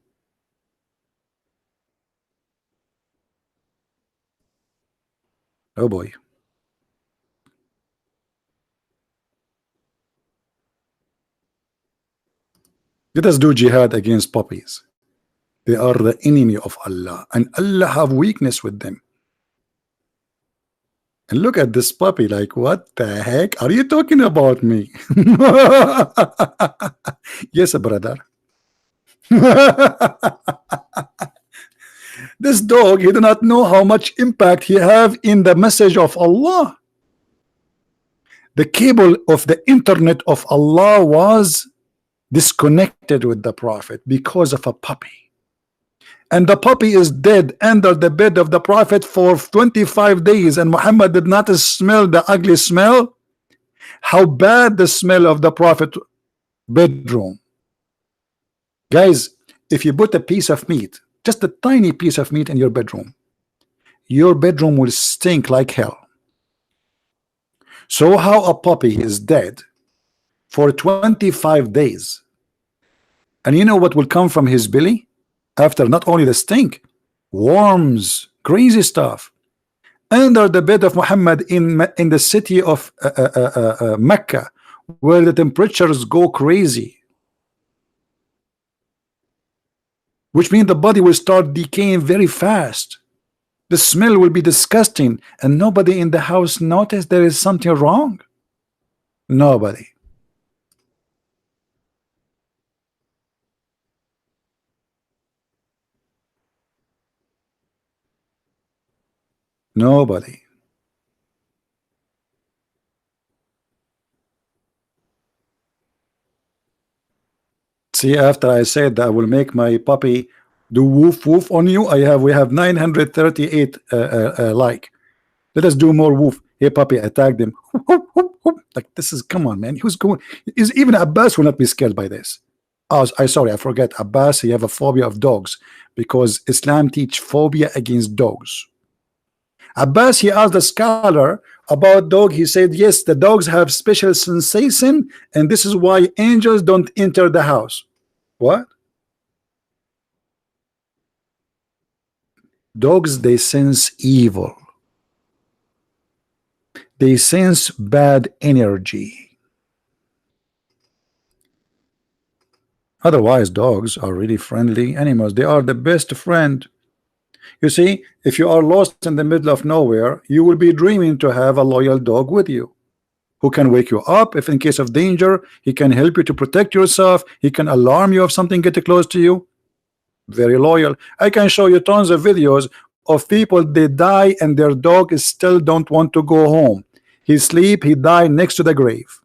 Oh boy. Let us do jihad against puppies. They are the enemy of Allah, and Allah have weakness with them. And look at this puppy, like, what the heck are you talking about me? Yes, brother. This dog, he do not know how much impact he have in the message of Allah. The cable of the internet of Allah was disconnected with the Prophet because of a puppy. And the puppy is dead under the bed of the Prophet for 25 days, and Muhammad did not smell the ugly smell. How bad the smell of the Prophet bedroom. Guys, if you put a piece of meat, just a tiny piece of meat in your bedroom will stink like hell. So how a puppy is dead for 25 days, and you know what will come from his belly after? Not only the stink, worms, crazy stuff. Under the bed of Muhammad in the city of Mecca, where the temperatures go crazy, which means the body will start decaying very fast. The smell will be disgusting, and nobody in the house noticed there is something wrong. Nobody. Nobody. See, after I said that I will make my puppy do woof woof on you, we have 938 like. Let us do more woof. Hey puppy, attack them. Like, this is, come on man, who's going? Is even Abbas will not be scared by this. Oh, I forget, Abbas, he have a phobia of dogs because Islam teach phobia against dogs. Abbas, he asked the scholar about dog. He said yes, the dogs have special sensation, and this is why angels don't enter the house. What? Dogs, they sense evil. They sense bad energy. Otherwise, dogs are really friendly animals. They are the best friend. You see, if you are lost in the middle of nowhere, you will be dreaming to have a loyal dog with you, who can wake you up if in case of danger. He can help you to protect yourself. He can alarm you if something gets close to you. Very loyal. I can show you tons of videos of people, they die and their dog is still don't want to go home. He sleep, he die next to the grave.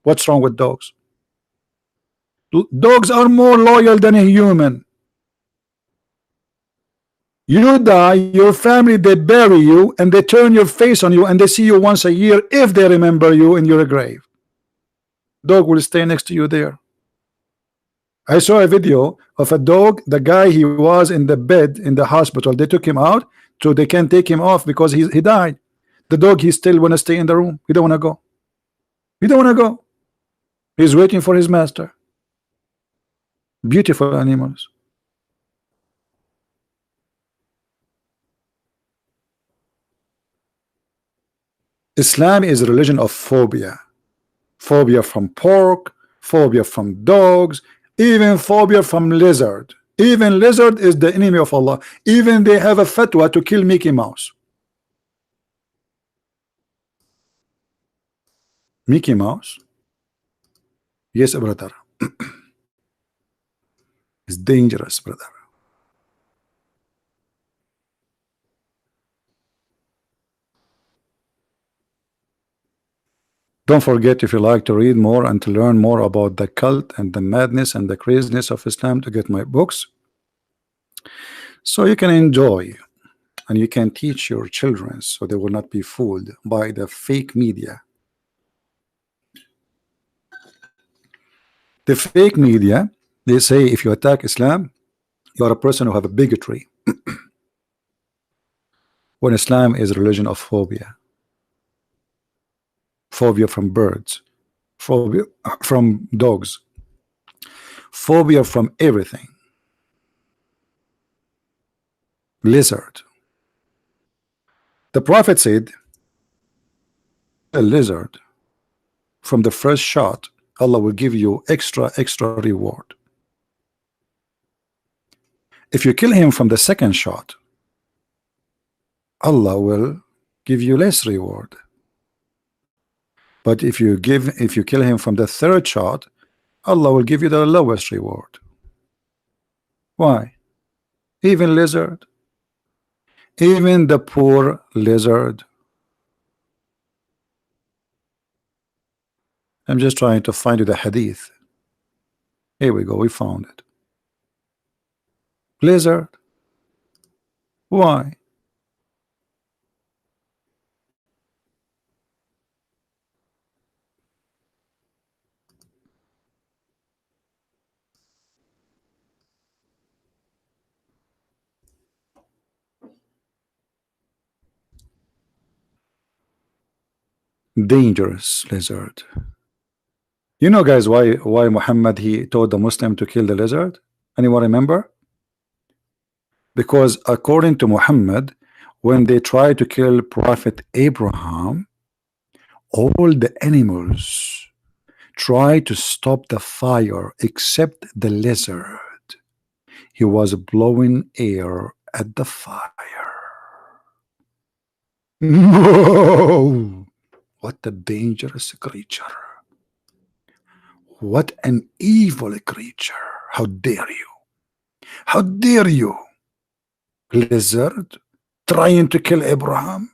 What's wrong with dogs? Dogs are more loyal than a human. You die, your family, they bury you, and they turn your face on you, and they see you once a year if they remember you in your grave. Dog will stay next to you there. I saw a video of a dog. The guy, he was in the bed in the hospital. They took him out so they can't take him off because he died. The dog, he still want to stay in the room. He don't want to go. He don't want to go. He's waiting for his master. Beautiful animals. Islam is a religion of phobia. Phobia from pork, phobia from dogs, even phobia from lizard. Even lizard is the enemy of Allah. Even they have a fatwa to kill Mickey Mouse. Mickey Mouse? Yes, brother. It's dangerous, brother. Don't forget, if you like to read more and to learn more about the cult and the madness and the craziness of Islam, to get my books so you can enjoy and you can teach your children so they will not be fooled by the fake media. The fake media, they say if you attack Islam, you are a person who have a bigotry. When Islam is a religion of phobia. phobia from birds, phobia from dogs, phobia from everything. Lizard. The Prophet said, a lizard from the first shot, Allah will give you extra reward. If you kill him from the second shot, Allah will give you less reward. But if you kill him from the third shot, Allah will give you the lowest reward. Why? Even lizard, even the poor lizard. I'm just trying to find you the hadith. Here we go, we found it. Lizard. Why? Dangerous lizard. You know, guys, why Muhammad he told the Muslim to kill the lizard? Anyone remember? Because according to Muhammad, when they tried to kill Prophet Abraham, all the animals tried to stop the fire except the lizard. He was blowing air at the fire. No! What a dangerous creature. What an evil creature. How dare you? How dare you? Lizard trying to kill Abraham.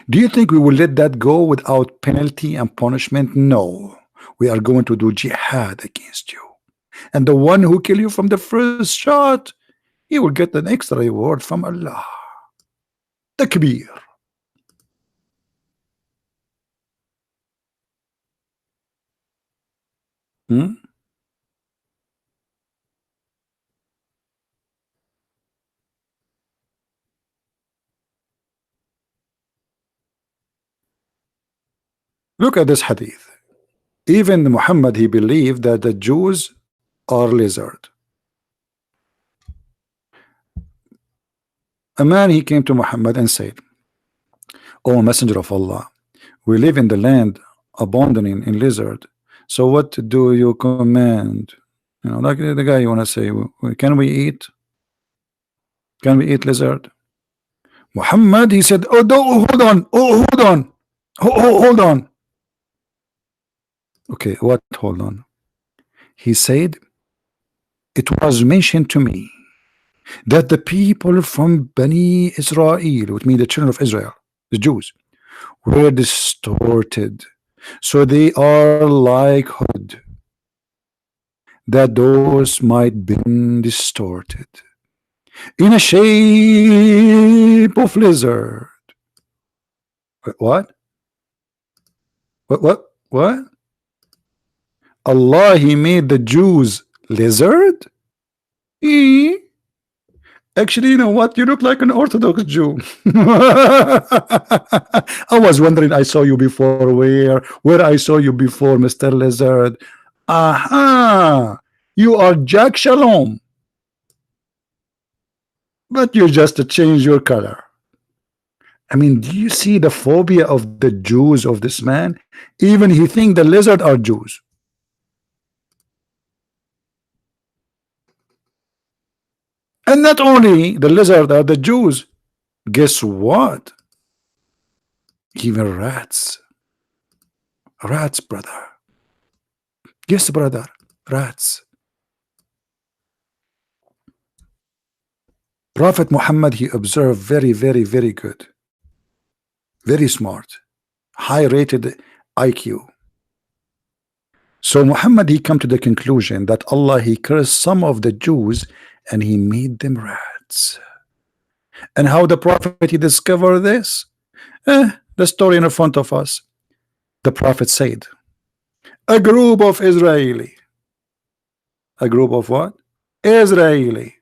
Do you think we will let that go without penalty and punishment? No. We are going to do jihad against you. And the one who kill you from the first shot, he will get an extra reward from Allah. Takbir. Look at this hadith. Even Muhammad, he believed that the Jews are lizard. A man, he came to Muhammad and said, "O Messenger of Allah, we live in the land abandoning in lizard. So what do you command?" You know, like the guy you want to say, can we eat? Can we eat lizard? Muhammad, he said, "Oh, hold on. Oh, hold on. Hold on." Okay, what? Hold on. He said, "It was mentioned to me that the people from Bani Israel, which means the children of Israel, the Jews, were distorted. So they are like hood, that those might be distorted in a shape of lizard." What? What? Allah, he made the Jews lizard? Actually, you know what? You look like an Orthodox Jew. I was wondering, I saw you before where I saw you before, Mr. Lizard. Aha! You are Jack Shalom. But you just change your color. I mean, do you see the phobia of the Jews of this man? Even he think the lizard are Jews. And not only the lizard are the Jews, guess what? Even rats. Rats, brother. Yes, brother. Rats. Prophet Muhammad, he observed very good. Very smart. High-rated IQ. So Muhammad, he come to the conclusion that Allah, he cursed some of the Jews and he made them rats. And how the Prophet he discovered this? The story in front of us. The Prophet said, a group of Israeli. A group of what? Israeli.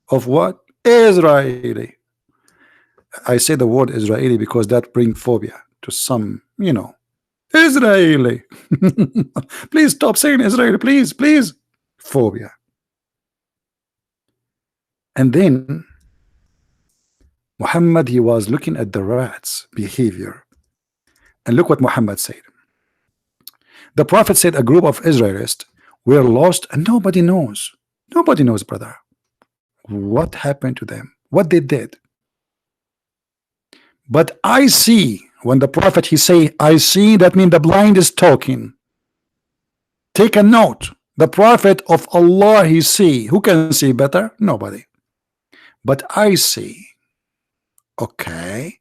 Of what? Israeli. I say the word Israeli because that brings phobia. to some, you know, Israeli. Please stop saying Israeli, please, please. Phobia. And then Muhammad, he was looking at the rats' behavior. And look what Muhammad said. The Prophet said a group of Israelites were lost and nobody knows. Nobody knows, brother. What happened to them? What they did? But I see, when the Prophet he say, I see, that means the blind is talking. Take a note. The Prophet of Allah he see. Who can see better? Nobody. But I see. Okay.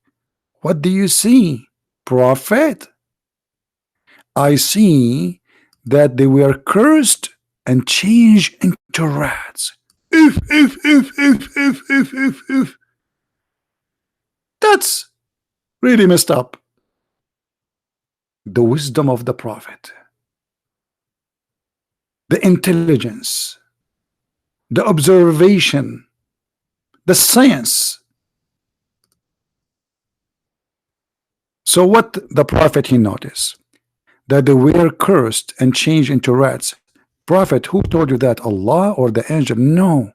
What do you see, Prophet? I see that they were cursed and changed into rats. If. That's really messed up. The wisdom of the Prophet, the intelligence, the observation, the science. So what the Prophet he noticed? That they were cursed and changed into rats. Prophet, who told you that? Allah or the angel? No.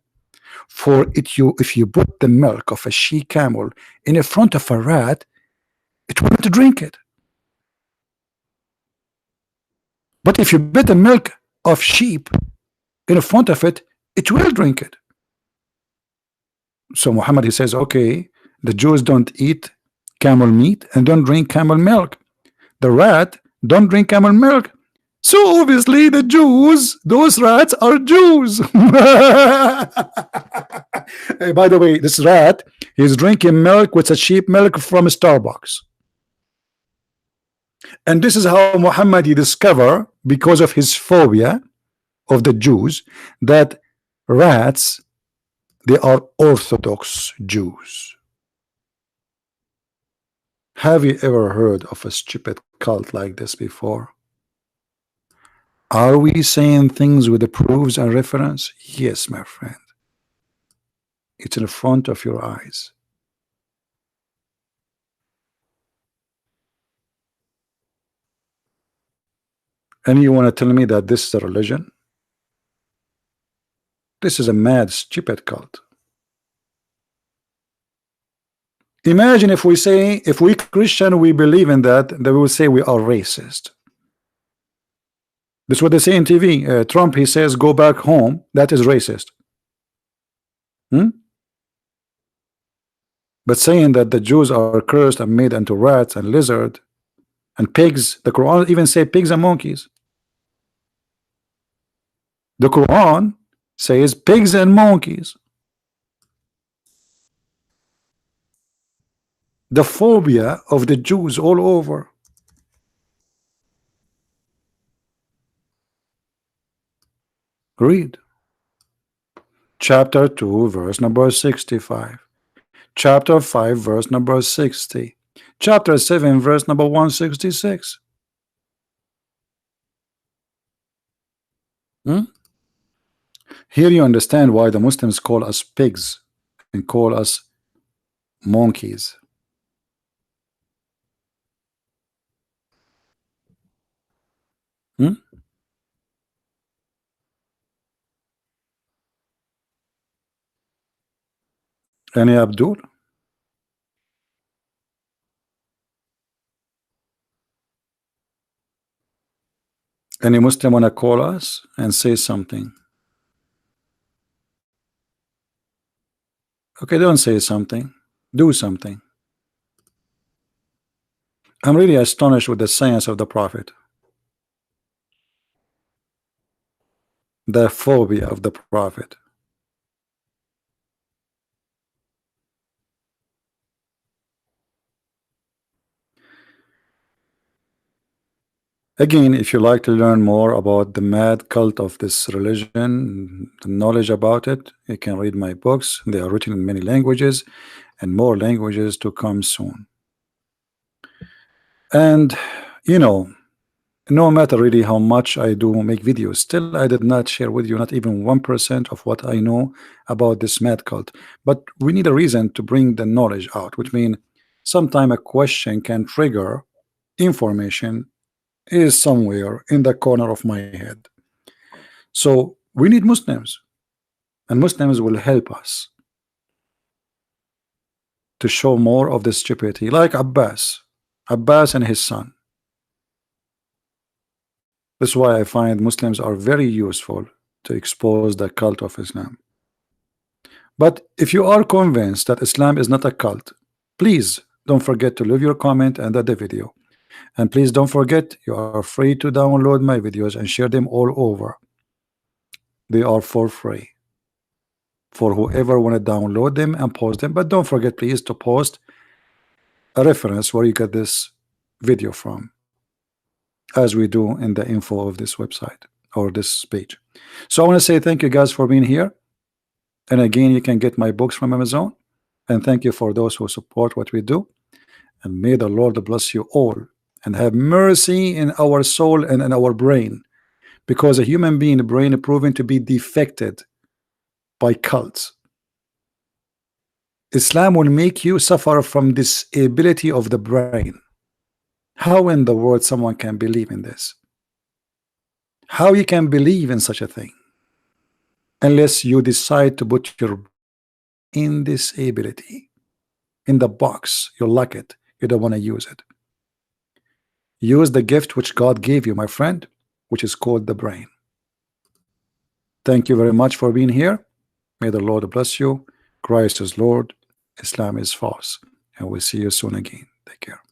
For it, if you put the milk of a she camel in front of a rat, it won't drink it. But if you put the milk of sheep in front of it, it will drink it. So Muhammad he says, okay, the Jews don't eat camel meat and don't drink camel milk. The rat don't drink camel milk. So obviously the Jews, those rats are Jews. Hey, by the way, this rat, he's drinking milk with a sheep milk from Starbucks. And this is how Muhammad he discovered, because of his phobia of the Jews, that rats, they are Orthodox Jews. Have you ever heard of a stupid cult like this before? Are we saying things with the proofs and reference? Yes, my friend. It's in front of your eyes. And you want to tell me that this is a religion? This is a mad, stupid cult. Imagine if we say, if we Christian, we believe in that, they will say we are racist. This is what they say in TV. Trump, he says, go back home. That is racist. But saying that the Jews are cursed and made into rats and lizard and pigs, the Quran even say pigs and monkeys. The Quran says pigs and monkeys. The phobia of the Jews all over. Read. Chapter 2, verse number 65. Chapter 5, verse number 60. Chapter 7, verse number 166. Here you understand why the Muslims call us pigs and call us monkeys. Any Abdul? Any Muslim wanna call us and say something? Okay, don't say something. Do something. I'm really astonished with the science of the Prophet. The phobia of the Prophet. Again, if you like to learn more about the mad cult of this religion, the knowledge about it, you can read my books. They are written in many languages and more languages to come soon. And you know, no matter really how much I do make videos, still I did not share with you not even 1% of what I know about this mad cult. But we need a reason to bring the knowledge out, which means sometime a question can trigger information is somewhere in the corner of my head. So we need Muslims, and Muslims will help us to show more of the stupidity, like Abbas and his son. That's why I find Muslims are very useful to expose the cult of Islam. But if you are convinced that Islam is not a cult, please don't forget to leave your comment under the video. And please don't forget, you are free to download my videos and share them all over. They are for free for whoever want to download them and post them. But don't forget, please, to post a reference where you get this video from, as we do in the info of this website or this page. So I want to say thank you guys for being here. And again, you can get my books from Amazon. And thank you for those who support what we do. And may the Lord bless you all and have mercy in our soul and in our brain, because a human being brain is proven to be defected by cults. Islam will make you suffer from disability of the brain. How in the world someone can believe in this? How you can believe in such a thing unless you decide to put your in disability in the box? You lock it, you don't want to use it. Use the gift which God gave you, my friend, which is called the brain. Thank you very much for being here. May the Lord bless you. Christ is Lord, Islam is false, and we'll see you soon again. Take care.